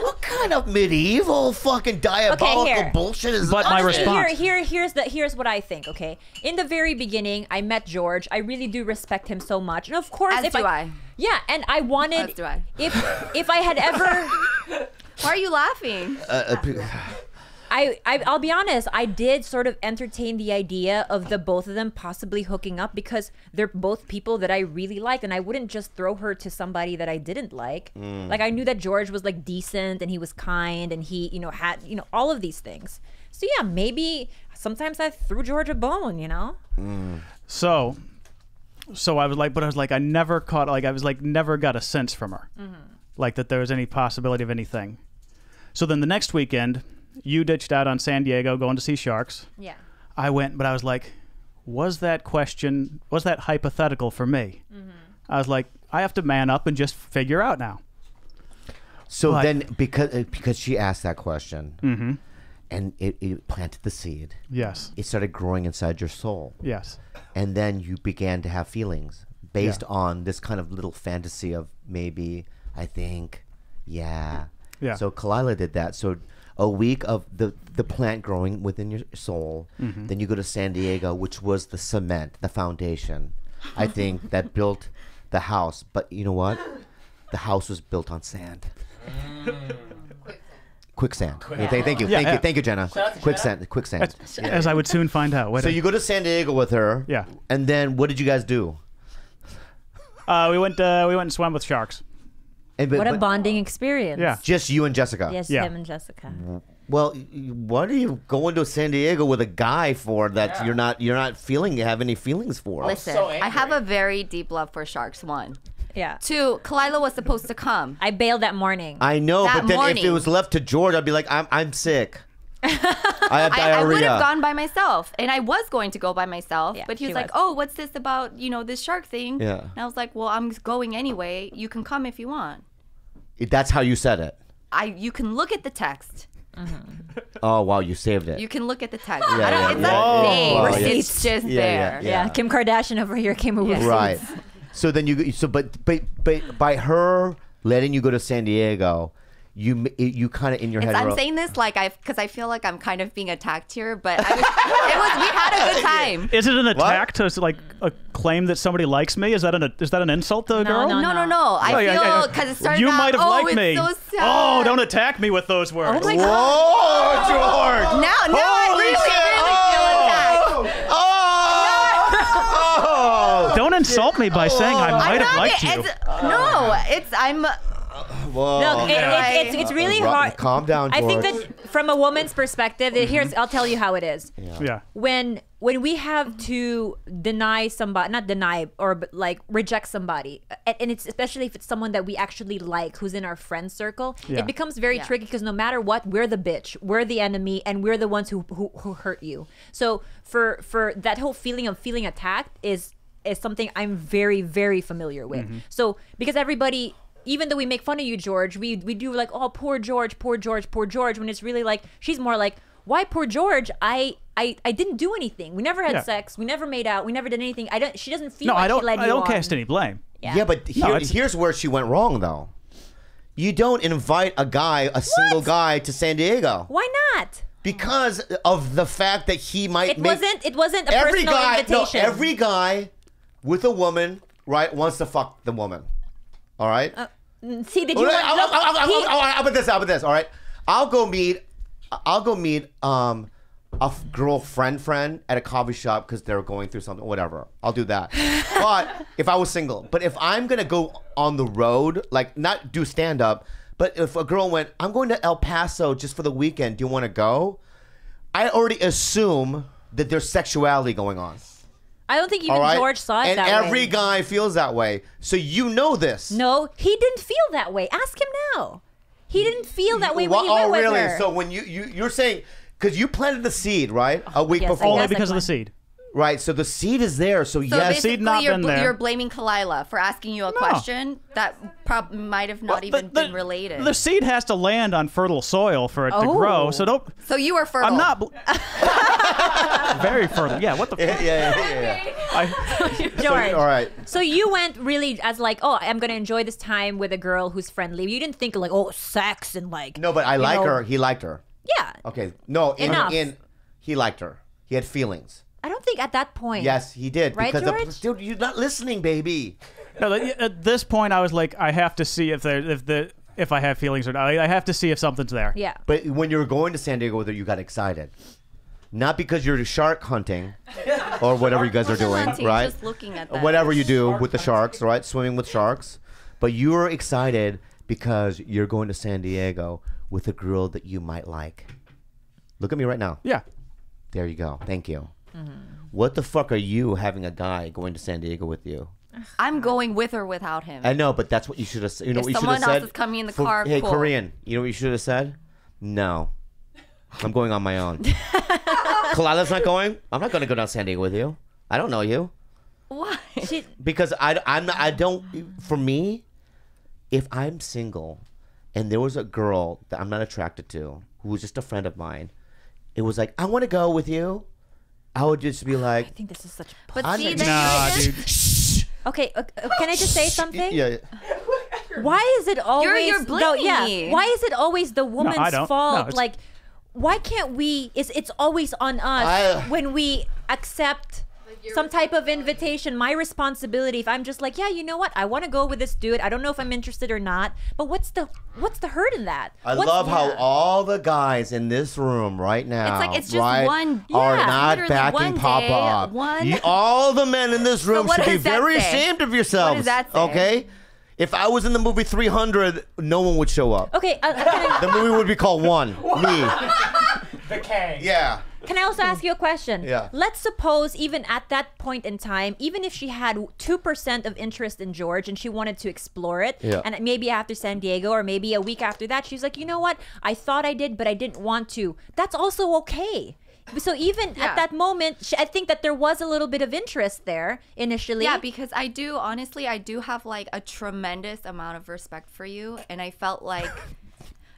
What kind of medieval fucking diabolical here. bullshit is But that? my response. Here's what I think. Okay, in the very beginning, I met George. I really do respect him so much, and of course, As do I. Yeah, and I wanted. As do I. If I had ever. Why are you laughing? I'll be honest, I did sort of entertain the idea of the both of them possibly hooking up because they're both people that I really liked, and I wouldn't just throw her to somebody that I didn't like. Like, I knew that George was like decent and he was kind and he, had, all of these things. So yeah, maybe sometimes I threw George a bone, So I was like, I never caught, like, I was like, never got a sense from her. Like that there was any possibility of anything. So then the next weekend, you ditched out on San Diego going to see sharks. Yeah. I went, but I was like, was that hypothetical for me? I was like, I have to man up and just figure out now. So then, because she asked that question, and it planted the seed. Yes. It started growing inside your soul. Yes. And then you began to have feelings based on this kind of little fantasy of maybe, I think, yeah. So Khalyla did that. So a week of the plant growing within your soul. Then you go to San Diego, which was the cement, the foundation, I think, that built the house. But you know what? The house was built on sand. Quicksand. Thank you, Jenna. Quicksand. As I would soon find out. So you go to San Diego with her. Yeah. And then what did you guys do? We went and swam with sharks. What a bonding experience. Yeah. Just you and Jessica. Yes, him and Jessica. Well, what are you going to San Diego with a guy for that you're not have any feelings for? Listen, I have a very deep love for sharks. 1. Yeah. 2, Khalyla was supposed to come. I bailed that morning. I know, That but then morning. if it was left to George, I'd be like, I'm sick. I have diarrhea. I would have gone by myself, and I was going to go by myself, but he was she like, was. "Oh, what's this about? This shark thing?" Yeah. And I was like, "Well, I'm going anyway. You can come if you want. That's how you said it. You can look at the text. Oh, wow, you saved it. You can look at the text. Yeah, It's not saved. Wow, It's just there. Yeah, Kim Kardashian over here came with receipts. Right. So then but by her letting you go to San Diego, you kind of in your head. I'm saying this because I feel like I'm kind of being attacked here, but we had a good time. Is it an attack to like a claim that somebody likes me? Is that an insult to a girl? No. I feel because it started you out, might have liked me. So sad. Oh, don't attack me with those words. Oh my God. Whoa, George! Now I really feel attacked. Don't insult me by saying I might have liked you. I'm. Whoa. Look, it's really hard. Calm down, George. I think that from a woman's perspective, I'll tell you how it is. Yeah. When we have to deny somebody, not deny but like reject somebody, and it's especially if it's someone that we actually like, who's in our friend circle, it becomes very tricky because no matter what, we're the bitch, we're the enemy, and we're the ones who hurt you. So for that whole feeling of feeling attacked is something I'm very, very familiar with. So because everybody, even though we make fun of you, George, we do like, oh, poor George, when it's really like, she's more like, why poor George? I didn't do anything. We never had sex. We never made out. We never did anything. She doesn't feel like she led you on. I don't cast any blame. Yeah, but here's where she went wrong, though. You don't invite a single guy to San Diego. Why not? Because of the fact that he might It wasn't a personal invitation. No, every guy with a woman, right, wants to fuck the woman. All right? See, did you How about this? All right? I'll go meet a girl friend at a coffee shop because they're going through something, whatever. I'll do that. But if I was single, but if I'm gonna go on the road, like not do stand up, but if a girl went, I'm going to El Paso just for the weekend. Do you want to go? I already assume that there's sexuality going on. I don't think even George saw it that way. And every guy feels that way. So you know this. No, he didn't feel that way. Ask him now. He didn't feel that way when he went with her. So when you're saying, because you planted the seed, right? A week before. Only because of the seed. Right, so the seed is there. So, So yes, basically, you're blaming Khalyla for asking you a question that probably might have not even been related. The seed has to land on fertile soil for it to grow. So don't. So you are fertile. I'm not. Very fertile. Yeah. What the? Yeah. George. All right. So you went really as like, oh, I'm gonna enjoy this time with a girl who's friendly. You didn't think like, oh, sex and like. No, but I like her. He liked her. Yeah. Okay. No, Enough. He liked her. He had feelings. I don't think at that point. Yes, he did. Right, because George? dude, you're not listening, baby. No, at this point, I was like, I have to see if I have feelings or not. I have to see if something's there. Yeah. But when you were going to San Diego with her, you got excited. Not because you're shark hunting or whatever you guys are doing, hunting, right? just looking at that. Whatever you do with the sharks, right? Swimming with sharks. But you were excited because you're going to San Diego with a girl that you might like. Look at me right now. Yeah. There you go. Thank you. What the fuck are you having a guy going to San Diego with you? I'm going with or without him. I know, but that's what you should have said. You know If what you should have someone said? else is coming in the car, Hey, cool. Korean, you know what you should have said? No. I'm going on my own. Khalyla's not going? I'm not going to go down San Diego with you. I don't know you. Why? Because I don't, for me, if I'm single and there was a girl that I'm not attracted to who was just a friend of mine, it was like, I want to go with you. I would just be like, I think this is such a. But I'm see, not- then you Shh. Okay, can I just say something? Yeah. Why is it always? You're blaming yeah. me. Why is it always the woman's I don't. fault? No, it's- like, why can't we? It's always on us when we accept some type of invitation. My responsibility. If I'm just like, yeah, you know what? I want to go with this dude. I don't know if I'm interested or not. But what's the hurt in that? I love how all the guys in this room right now, It's like it's just right, one- are yeah, not literally backing one Papa day, up. one- All the men in this room what should be does that very say? ashamed of yourselves. What does that say? Okay? If I was in the movie 300, no one would show up. Okay, The movie would be called One. Me. The K. Yeah. Can I also ask you a question? Yeah. Let's suppose even at that point in time, even if she had 2% of interest in George and she wanted to explore it, Yeah. and maybe after San Diego or maybe a week after that, she's like, you know what? I thought I did, but I didn't want to. That's also okay. So even at that moment, I think that there was a little bit of interest there initially. Yeah, because I do have like a tremendous amount of respect for you, and I felt like,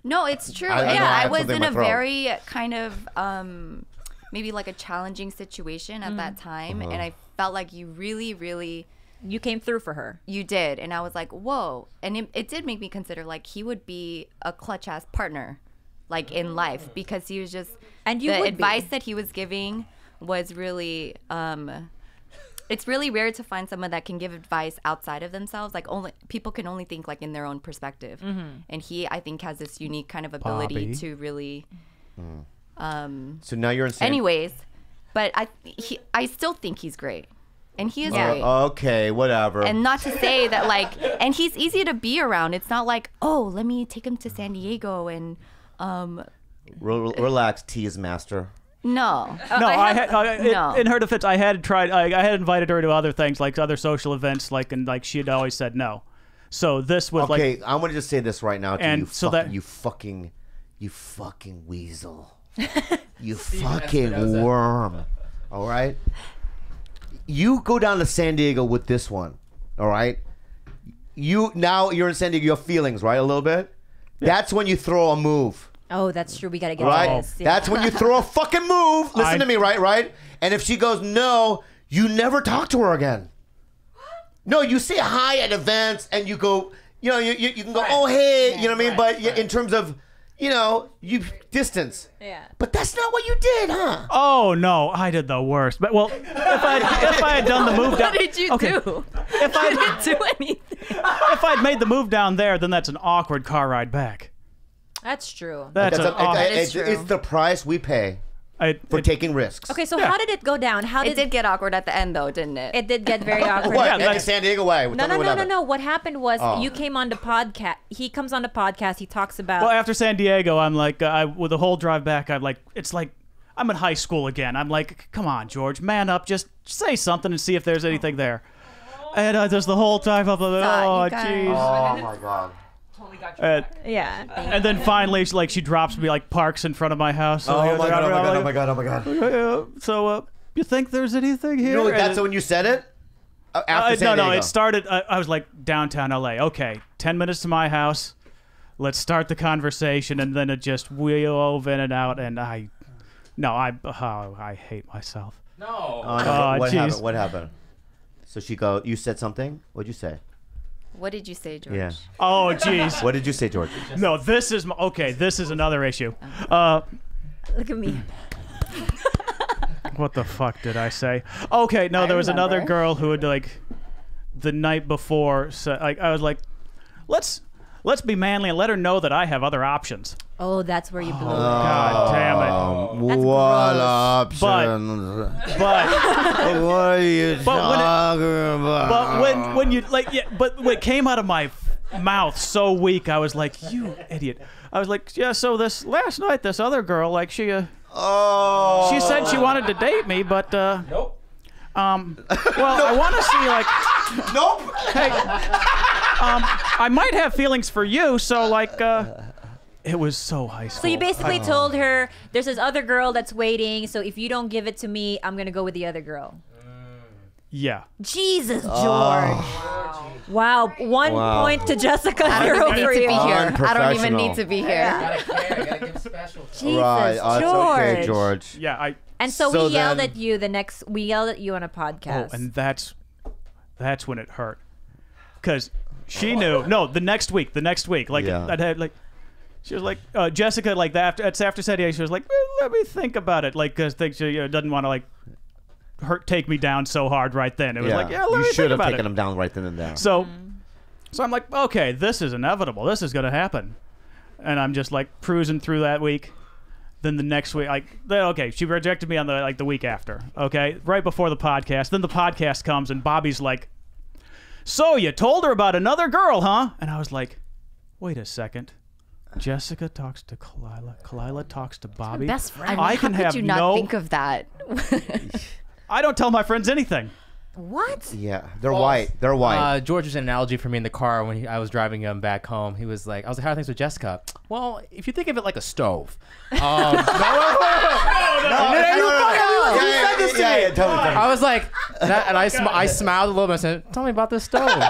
no, it's true. I was in a very kind of maybe like a challenging situation at that time, and I felt like you really you came through for her. You did, and I was like, whoa, and it did make me consider like he would be a clutch ass partner, like in life, because he was just the advice that he was giving was really it's really rare to find someone that can give advice outside of themselves. Like people can only think like in their own perspective, and he I think has this unique kind of ability to really. So now you're in San Anyways, but I still think he's great, and he is great. Okay, whatever. And not to say that like, and he's easy to be around. It's not like, oh, let me take him to San Diego and Relax, T is master. No. In her defense, I had tried. I had invited her to other things, like other social events, and she had always said no. So this was okay. I'm gonna just say this right now to and you. So you fucking weasel. You fucking worm. All right. You go down to San Diego with this one. All right. Now you're in San Diego. You have feelings, right? A little bit. Yeah. That's when you throw a move. Oh, that's true. We gotta get right. to this. Yeah. That's when you throw a fucking move. Listen to me, right? And if she goes no, you never talk to her again. No, you say hi at events, and you go. You know, you can go. Oh, hey, you know what I mean. But in terms of, you distance. Yeah. But that's not what you did, huh? Oh no, I did the worst. But well, if I had done the move down, what did you do? If I didn't do anything. If I'd made the move down there, then that's an awkward car ride back. That's true. That is true. It's the price we pay for taking risks. Okay, so how did it go down? It did get awkward at the end, though, didn't it? It did get very awkward. What? In San Diego way? No. What happened was you came on the podcast. He comes on the podcast. He talks about. Well, after San Diego, I'm like, with the whole drive back, I'm like, it's like I'm in high school again. I'm like, come on, George, man up, just say something and see if there's anything there. And just the whole time up, oh jeez. Oh my god. Yeah. And then finally, she drops me, like parks in front of my house. So Oh my god. So you think there's anything here? No, that's when you said it? After San Diego. It started, I was like, downtown LA. Okay, 10 minutes to my house. Let's start the conversation. And then it just wove in and out. And I hate myself. No. What happened? So you said something? What'd you say? What did you say, George? Yeah. Oh, jeez. What did you say, George? No, this is another issue. Look at me. What the fuck did I say? Okay, no, there was another girl who had like the night before. So, like, I was like, let's be manly and let her know that I have other options. Oh, that's where you blew it. God damn it! That's what gross. options? But what are you talking about? But when you like, yeah, but when it came out of my mouth so weak, I was like, you idiot. I was like, yeah. So this last night, this other girl, like she said she wanted to date me, but nope. Well, I want to see like. Nope. Hey, I might have feelings for you, so like, it was so high school. So you basically told her there's this other girl that's waiting. So if you don't give it to me, I'm gonna go with the other girl. Yeah. Jesus, George. Wow. 1 point to Jessica. I don't even need to be here. I don't even need to be here. Gotta care. Gotta give special. Jesus, Right. George. It's okay, George. Yeah, And so we yelled at you we yelled at you on a podcast. Oh, and that's when it hurt, because she knew. No, the next week, like I had like, she was like Jessica, like that. It's after San Diego. She was like, let me think about it, like because she doesn't want to like take me down so hard right then. It was like, let me you should think have about taken it. him down right then and there. So I'm like, okay, this is inevitable. This is gonna happen, and I'm just like cruising through that week. Then the next week, she rejected me on the week after. Okay, right before the podcast. Then the podcast comes and Bobby's like, "So you told her about another girl, huh?" And I was like, "Wait a second. Jessica talks to Khalyla. Khalyla talks to Bobby. Best friend. I can How have could you not think of that? I don't tell my friends anything. What? Yeah, they're white. They're white. George was an analogy for me in the car when I was driving him back home. He was like, I was like, how are things with Jessica? Well, if you think of it like a stove. No. Tell me. I was like, and I smiled a little bit and said, tell me about this stove. Well,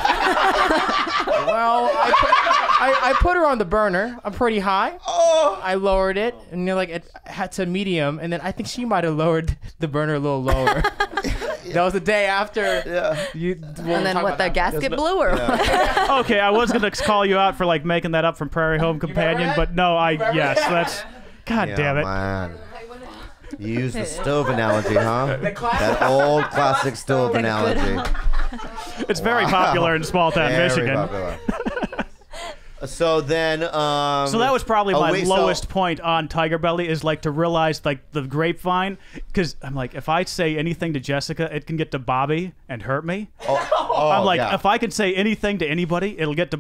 I put her on the burner. I'm pretty high. I lowered it, and it had to medium, and then I think she might have lowered the burner a little lower. That was the day after. And then what? The gasket blew her. Yeah. Okay, I was gonna call you out for making that up from Prairie Home Companion, but no, that's. God damn it. Man. You use the stove analogy, huh? That old classic stove analogy. It's very popular in small town Michigan. So then, so that was probably my lowest point on TigerBelly is to realize the grapevine, because I'm like, if I say anything to Jessica, it can get to Bobby and hurt me. I'm like, if I can say anything to anybody, it'll get to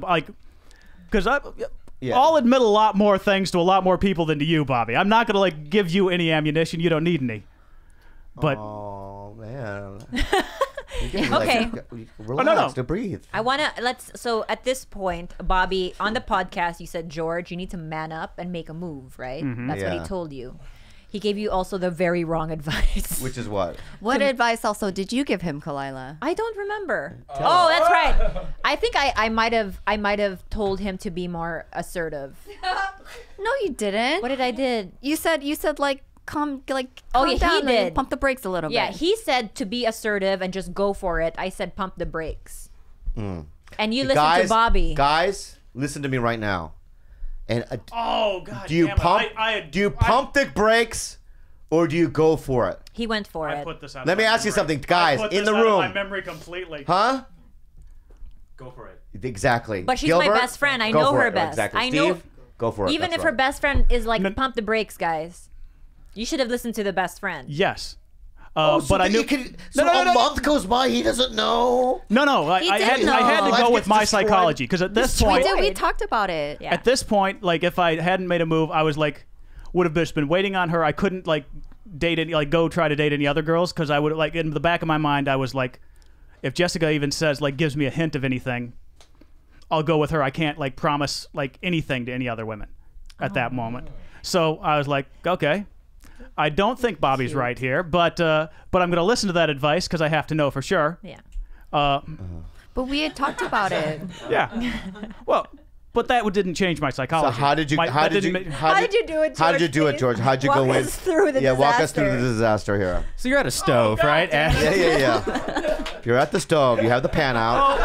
because I'll admit a lot more things to a lot more people than to you, Bobby. I'm not gonna give you any ammunition. You don't need any. But oh man. Okay. Relax to breathe. I want to so at this point, Bobby, on the podcast, you said, George, you need to man up and make a move, right? Mm-hmm. That's what he told you. He gave you also the very wrong advice. Which is what? What advice also did you give him, Khalyla? I don't remember. Oh, that's right. I think I might have told him to be more assertive. No, you didn't. What did I did? You said calm down, he did. Pump the brakes a little bit. Yeah, he said to be assertive and just go for it. I said pump the brakes. And you listen to Bobby. Guys, listen to me right now. And oh god, do you pump the brakes or do you go for it? He went for it. Put this out Let me ask you something, guys, in the out room. of my memory completely. Huh? Go for it. Exactly. But she's Gilbert, my best friend. I know her best. Exactly. I Steve, know. Go for it. Even if her best friend is pump the brakes, guys. You should have listened to the best friend. Yes. But I knew. A month goes by, he doesn't know. No. I had to go with my psychology because at this point, we talked about it. Yeah. At this point, if I hadn't made a move, I was would have just been waiting on her. I couldn't date any, go try to date any other girls because I would in the back of my mind, I was if Jessica even says gives me a hint of anything, I'll go with her. I can't promise anything to any other women at that moment. So I was okay. I don't think Bobby's right here, but I'm going to listen to that advice because I have to know for sure. Yeah. But we had talked about it. Yeah. Well, but that didn't change my psychology. So how did you? How did you do it, George? How did you do it, George? How'd you go in? Us through the disaster. Walk us through the disaster here. So you're at a stove, right? Yeah. You're at the stove. You have the pan out.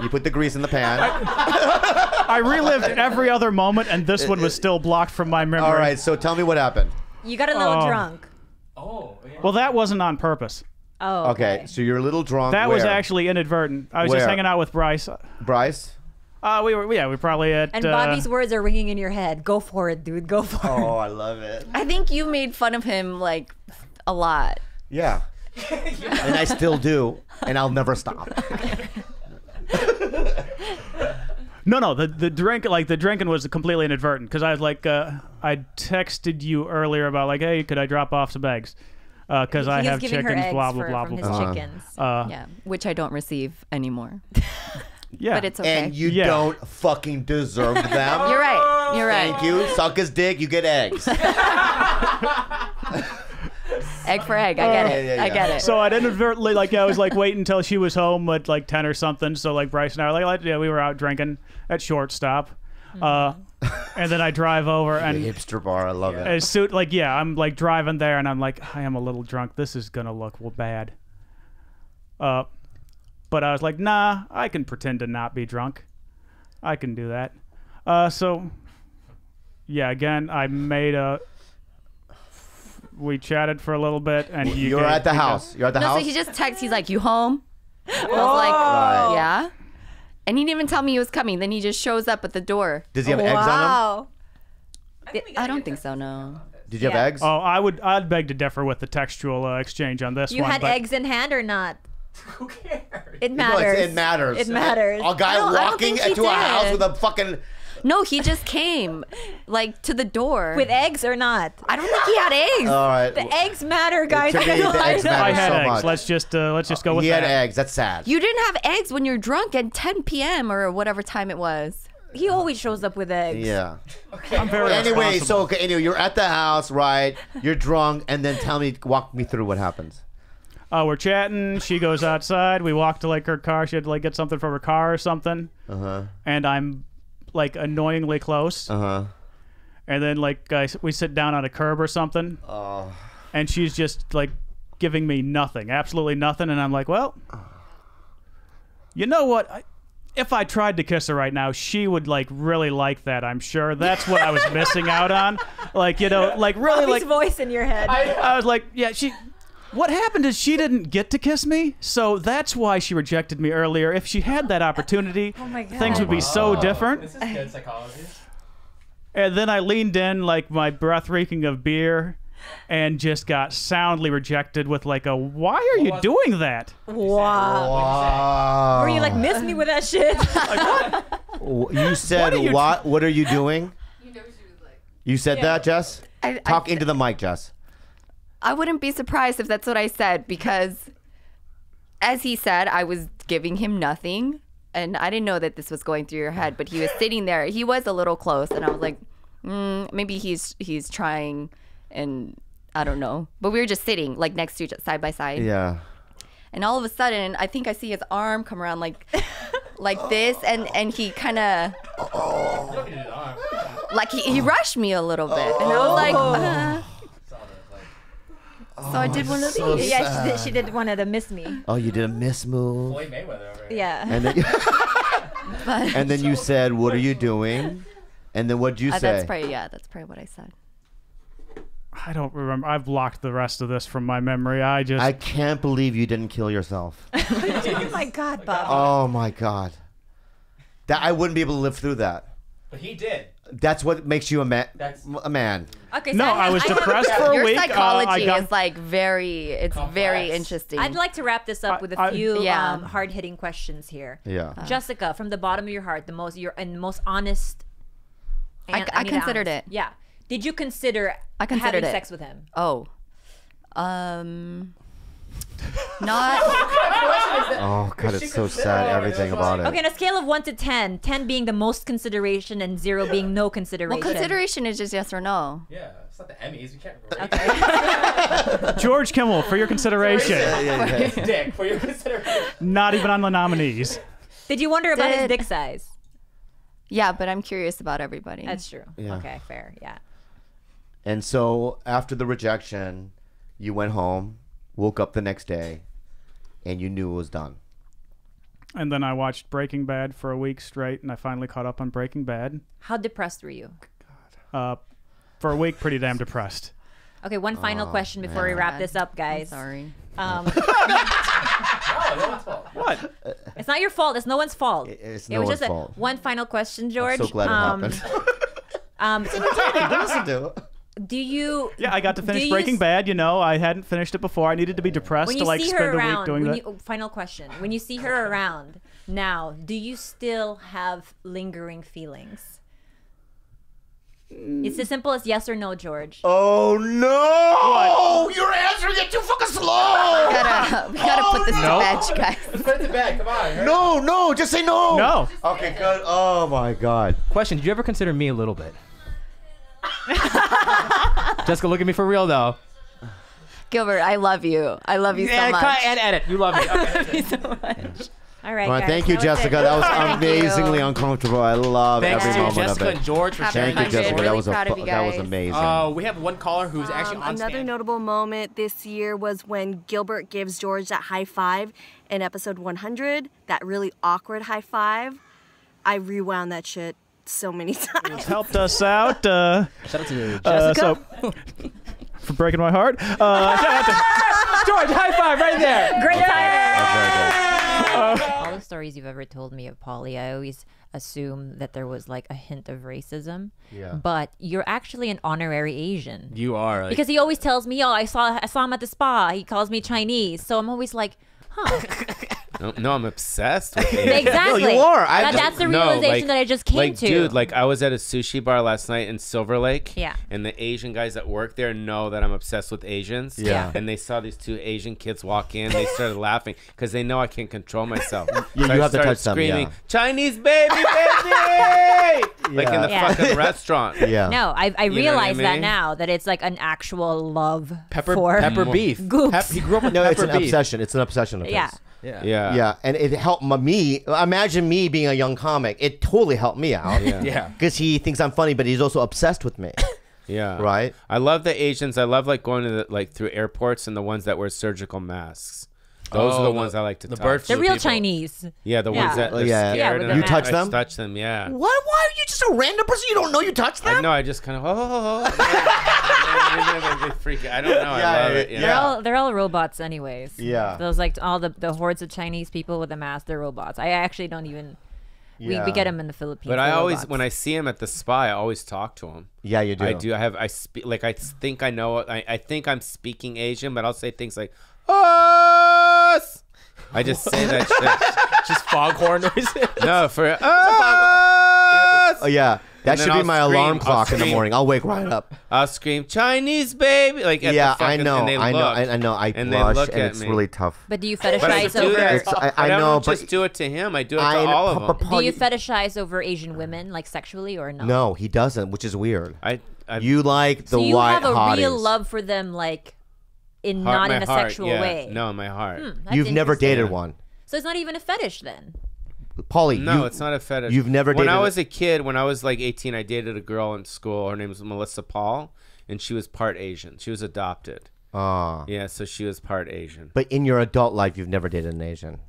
You put the grease in the pan. I relived every other moment, and this one was still blocked from my memory. All right. So tell me what happened. You got a little drunk. Oh. Yeah. Well, that wasn't on purpose. Oh. Okay. So you're a little drunk. That Where? was actually inadvertent. I was just hanging out with Bryce. Bryce? We were probably at. And Bobby's words are ringing in your head. Go for it, dude. Go for it. Oh, I love it. I think you made fun of him like a lot. Yeah. And I still do, and I'll never stop. No, the drinking was completely inadvertent because I was like, I texted you earlier about like, hey, could I drop off some eggs? Because I have chickens, blah blah blah from blah. His chickens. Yeah, which I don't receive anymore. Yeah, but it's okay. And you don't fucking deserve them. You're right. You're right. Thank you. Suck his dick, you get eggs. Egg for egg. I get it. Yeah. I get it. So I inadvertently, I was like waiting until she was home at like 10 or something. So like Bryce and I were like, we were out drinking at Shortstop. And then I drive over and the hipster bar, I love it. As soon, I'm like driving there and I'm like, I am a little drunk. This is gonna look bad. But I was like, nah, I can pretend to not be drunk. I can do that. So yeah, again, I made we chatted for a little bit, and you were at the house. You're at the house. So he just texts. He's like, "You home?" I was like, "Yeah." And he didn't even tell me he was coming. Then he just shows up at the door. Does he have eggs on him? I don't think so. No. Did you have eggs? Oh, I'd beg to differ with the textual exchange on this one. You had eggs in hand or not? Who cares? It matters. It matters. It matters. A guy walking into a house with a fucking. No, he just came, to the door. With eggs or not? I don't think he had eggs. All right. The eggs matter, guys. To me, the eggs matter I had so eggs. much. Let's just go with that. He had that. eggs. That's sad. You didn't have eggs when you're drunk at 10 p.m. or whatever time it was. He always shows up with eggs. Yeah. Okay. I'm very Anyway, you're at the house, right? You're drunk, and then walk me through what happens. We're chatting. She goes outside. We walk to her car. She had to get something from her car or something. And I'm annoyingly close. And then we sit down on a curb or something. And she's just giving me nothing, absolutely nothing. And I'm like, well, you know what? If I tried to kiss her right now, she would really like that. I'm sure that's what I was missing out on. Really Bobby's voice in your head. I was like, yeah, what happened is she didn't get to kiss me, so that's why she rejected me earlier. If she had that opportunity, things would be so different. This is good psychology. And then I leaned in, my breath reeking of beer, and just got soundly rejected with why are you doing that? Wow. Were you miss me with that shit? You said, what are you doing? You said that, Jess? Talk into the mic, Jess. I wouldn't be surprised if that's what I said because, as he said, I was giving him nothing. And I didn't know that this was going through your head, but he was sitting there. He was a little close, and I was like, maybe he's trying, and I don't know. But we were just sitting next to each other, side by side. Yeah. And all of a sudden, I think I see his arm come around like this, and he kind of he rushed me a little bit, and I was like. So I did one of these. Yeah, she did one of the miss me. Oh, you did a miss move. Floyd Mayweather over here. Yeah. And then you said, "What are you doing?" And then what'd you say? That's probably what I said. I don't remember. I've blocked the rest of this from my memory. I can't believe you didn't kill yourself. Oh my God, Bob. Oh my God. That I wouldn't be able to live through that. But he did. That's what makes you a man. Okay, so I was depressed for a Your week. psychology is very interesting. I'd like to wrap this up with a few hard-hitting questions here. Yeah. Jessica, from the bottom of your heart, the most honest. I considered it. Yeah. Did you consider having sex with him? Oh. Not. Oh God, it's so sad. Everything about it. Okay, on a scale of 1 to 10, 10 being the most consideration and 0 being no consideration. Well, consideration is just yes or no. Yeah, it's not the Emmys. We can't. Okay. George Kimmel for your consideration. Dick for your consideration. Not even on the nominees. Did you wonder about his dick size? Yeah, but I'm curious about everybody. That's true. Yeah. Okay, fair. Yeah. And so after the rejection, you went home, woke up the next day, and you knew it was done. And then I watched Breaking Bad for a week straight, and I finally caught up on Breaking Bad. How depressed were you? For a week, pretty damn depressed. Okay, one final question before we wrap this up, guys. I'm sorry. What? It's not your fault. It's no one's fault. It's It no was one's just fault. one final question, George. I'm so glad it happened. It's entertaining. Listen to. Do you? Yeah, I got to finish do Breaking you, Bad. You know, I hadn't finished it before. I needed to be depressed When to you like see spend her a week around, doing when that. final question: when you see her around now, do you still have lingering feelings? It's as simple as yes or no, George. Oh no! What? You're answering it too fucking slow. We gotta put this to bed, guys. Put it to bed. Come on. No, just say no. No. Okay, good. Oh my God. Question: did you ever consider me a little bit? Jessica, look at me for real though. Gilbert, I love you. I love you so And much. cut and edit. You love me. Okay. I love you so much. All right, Well, guys, thank you, that was Jessica. it. That was Thank you. amazingly uncomfortable. I love Thanks every to moment Jessica of it. and George for sharing. Thank you, Jessica. Really that was proud of you that was guys. amazing. We have one caller who's actually on Another stand. notable moment this year was when Gilbert gives George that high five in episode 100. That really awkward high five. I rewound that shit so many times. Helped us out. Shout out to Jessica. For breaking my heart. Shout out to George, high five right there. Great time. All the stories you've ever told me of Pauly, I always assume that there was like a hint of racism. Yeah. But you're actually an honorary Asian. You are. Because he always tells me, "Oh, I saw him at the spa." He calls me Chinese, so I'm always like, "Huh." No, I'm obsessed with it. Exactly. No, you are. That's the realization that I just came to. Dude, like I was at a sushi bar last night in Silver Lake. Yeah. And the Asian guys that work there know that I'm obsessed with Asians. Yeah. And they saw these two Asian kids walk in. They started laughing because they know I can't control myself. Yeah, So you I have to started touch them, screaming, yeah. Chinese baby, baby! Like in the Yeah. fucking restaurant. Yeah. No, I You know what I realize that mean? now that it's like an actual love Pepper for beef. goops. He grew up with No, pepper it's an beef. obsession. It's an obsession of his. Yeah. Yeah, and it helped me. Imagine me being a young comic. It totally helped me out. Yeah. Because he thinks I'm funny, but he's also obsessed with me. Yeah. Right? I love the Asians. I love like going to the, like through airports and the ones that wear surgical masks. Those are the ones I like to touch. The real Chinese. Yeah, the ones that are Yeah. scared. with and the I touch them? touch them, yeah. What? Why are you just a random person? You don't know you touched them? No, I just kind of they freak out. I don't know. I love it. Yeah. They're all robots anyways. Yeah. Those like all the hordes of Chinese people with a mask, they're robots. I actually don't even we get them in the Philippines. But I they're always, robots. when I see him at the spa, I always talk to him. Yeah, you do. I do. I speak like I think I know. I think I'm speaking Asian, but I'll say things like "us." I just say that shit. Just foghorn noises. No, for us. Oh yeah, that And then should be I'll my scream- alarm I'll clock in the scream. morning. I'll wake right up. I'll scream Chinese baby, like at Yeah, the fucking, I know, and they I know, look, I know. I and blush, they look and at it's me. really tough. But do you But I fetishize do over? that. I know, don't but just do it to him. I do it to I- all of them. Do you fetishize over Asian women, like sexually or no? No, he doesn't, which is weird. I you like the So you white have a hotties. real love for them, like in Heart- not my in a heart, sexual yeah. way. No, in my heart. That's You've never interesting. dated one. So it's not even a fetish then. Pauly, No, it's not a fetish. You've never When dated I was a kid, when I was like 18, I dated a girl in school. Her name was Melissa Paul, and she was part Asian. She was adopted. Ah. Yeah, so she was part Asian. But in your adult life, you've never dated an Asian.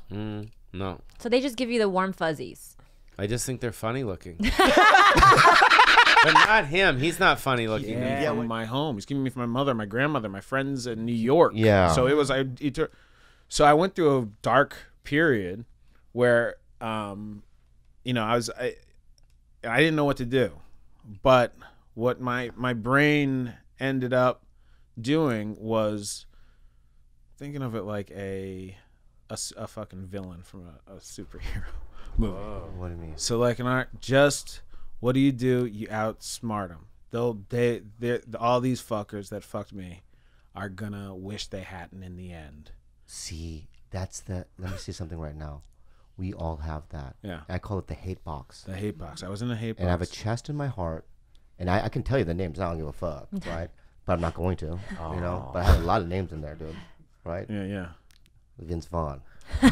No. So they just give you the warm fuzzies. I just think they're funny looking. But not him. He's not funny looking. Yeah, from my home. He's giving me from my mother, my grandmother, my friends in New York. Yeah. So it was so I went through a dark period where you know, I didn't know what to do. But what my brain ended up doing was thinking of it like a fucking villain from a superhero movie. Whoa, what do you mean? So like what do? You outsmart them. All these fuckers that fucked me, are gonna wish they hadn't in the end. See, let me say something right now. We all have that. Yeah. I call it the hate box. The hate box. I was in the hate box. And I have a chest in my heart, and I can tell you the names. I don't give a fuck, right? But I'm not going to, you know. But I have a lot of names in there, dude. Right? Yeah. Vince Vaughn. I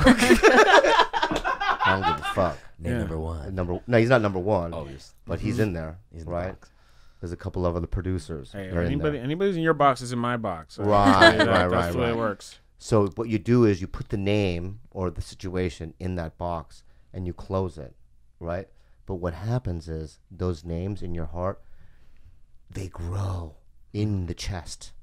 don't give a fuck. Name number one. No, he's not number one. Oh, but he's in there, right? There's a couple of other producers. Hey, anybody's in your box is in my box. So right. That's the way it works. So what you do is you put the name or the situation in that box and you close it, right? But what happens is those names in your heart, they grow in the chest,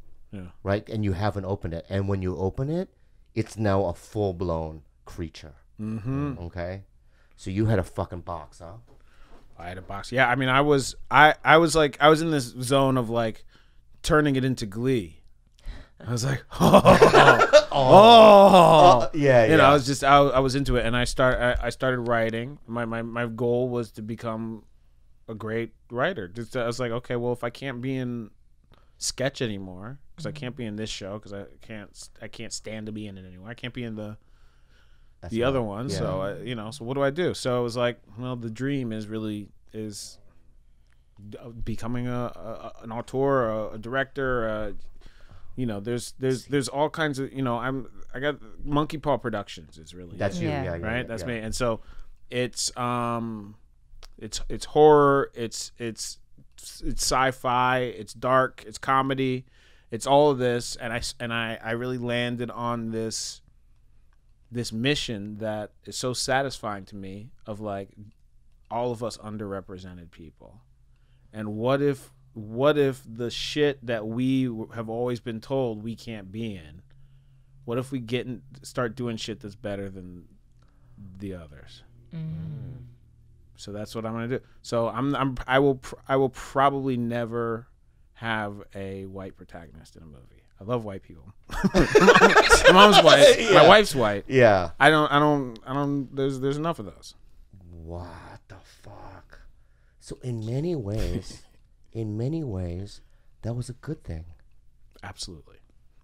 right? And you haven't opened it. And when you open it, it's now a full-blown creature. Mm-hmm. Okay? So you had a fucking box, huh? I had a box. Yeah, I mean, I was in this zone of like turning it into Glee. I was like, yeah. You know, I was into it, and I started writing. My goal was to become a great writer. I was like, okay, well, if I can't be in sketch anymore, because I can't be in this show, because I can't stand to be in it anymore. I can't be in the other one. Yeah. So so what do I do? So it was like, well, the dream is becoming an auteur, a director. There's all kinds of, I got Monkey Paw Productions is really that's you, yeah, right. That's me, and so it's horror, it's sci-fi, it's dark, it's comedy, it's all of this, and I really landed on this mission that is so satisfying to me, of like all of us underrepresented people, and what if the shit that we have always been told we can't be in, what if we start doing shit that's better than the others? So that's what I'm gonna do. So I will probably never have a white protagonist in a movie. I love white people. My mom's white. Yeah. My wife's white. Yeah. I don't. There's enough of those. What the fuck? So in many ways, that was a good thing. Absolutely.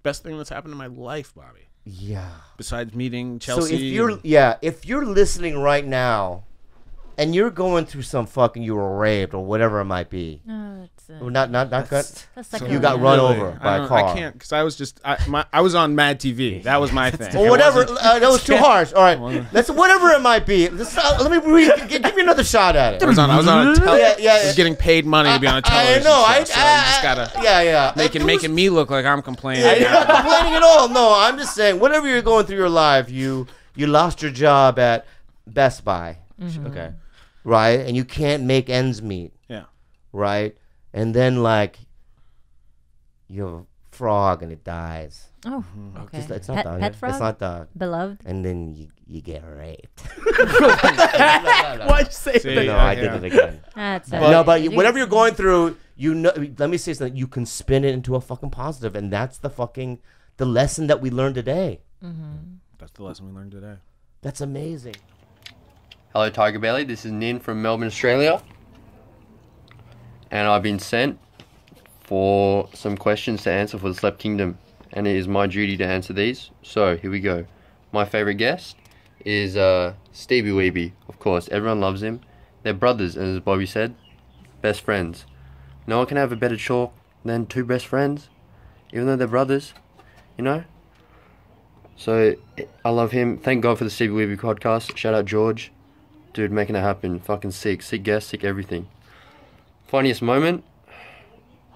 Best thing that's happened in my life, Bobby. Yeah. Besides meeting Chelsea. So if you're listening right now, and you're going through some fucking, you were raped or whatever it might be. Not good. So you got run over by a car. I can't, because I was just I was on Mad TV. That was my thing. Or whatever. That was too harsh. All right. That's whatever it might be. Let me give me another shot at it. I was on a television. I was getting paid money to be on a television. I know. Show, so you just gotta making me look like I'm complaining. I'm not complaining at all. No, I'm just saying, whatever you're going through your life, you lost your job at Best Buy. Mm-hmm. Okay. Right? And you can't make ends meet. Yeah. Right? And then, like, you have a frog and it dies. Oh, okay. It's not dog. Pet frog? It's not dog. Beloved? And then you get raped. Why'd you say that? No, I did it again. That's but whatever you're going through, let me say something. You can spin it into a fucking positive, and that's the lesson that we learned today. Mm-hmm. That's the lesson we learned today. That's amazing. Hello, TigerBelly. This is Nin from Melbourne, Australia. And I've been sent for some questions to answer for the Slap Kingdom. And it is my duty to answer these. So, here we go. My favorite guest is Steebee, of course. Everyone loves him. They're brothers, and as Bobby said, best friends. No one can have a better chalk than two best friends, even though they're brothers, you know? So, I love him. Thank God for the Steebee podcast. Shout out George. Dude, making it happen. Fucking sick. Sick guest, sick everything. Funniest moment?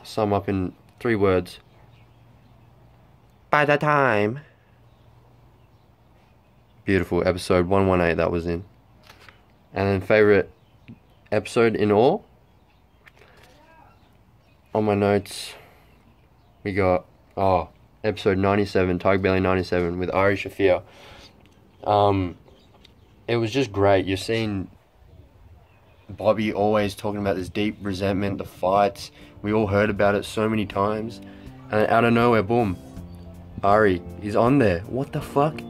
Sum up in 3 words. By the time. Beautiful. Episode 118 that was in. And then favorite episode in all? On my notes, we got, episode 97, TigerBelly 97 with Ari Shaffir. It was just great. You're seeing Bobby always talking about this deep resentment, the fights. We all heard about it so many times. And out of nowhere, boom, Ari is on there. What the fuck?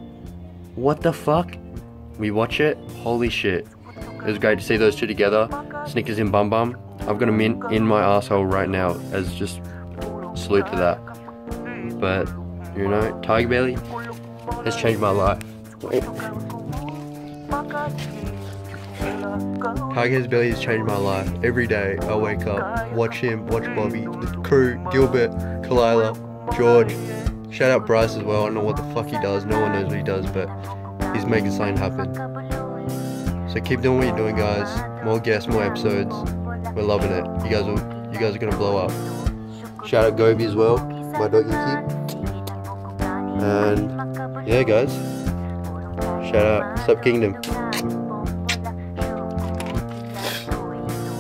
What the fuck? We watch it. Holy shit. It was great to see those two together. Snickers in Bum Bum. I've got a mint in my asshole right now as just salute to that. but you know, TigerBelly has changed my life. TigerBelly has changed my life. Every day I wake up, watch him, watch Bobby, the crew, Gilbert, Khalyla, George. Shout out Bryce as well. I don't know what the fuck he does. No one knows what he does, but he's making something happen. So keep doing what you're doing, guys. More guests, more episodes. We're loving it. You guys are gonna blow up. Shout out Gobi as well, my dog Yuki. And yeah, guys. Shout out Sup Kingdom.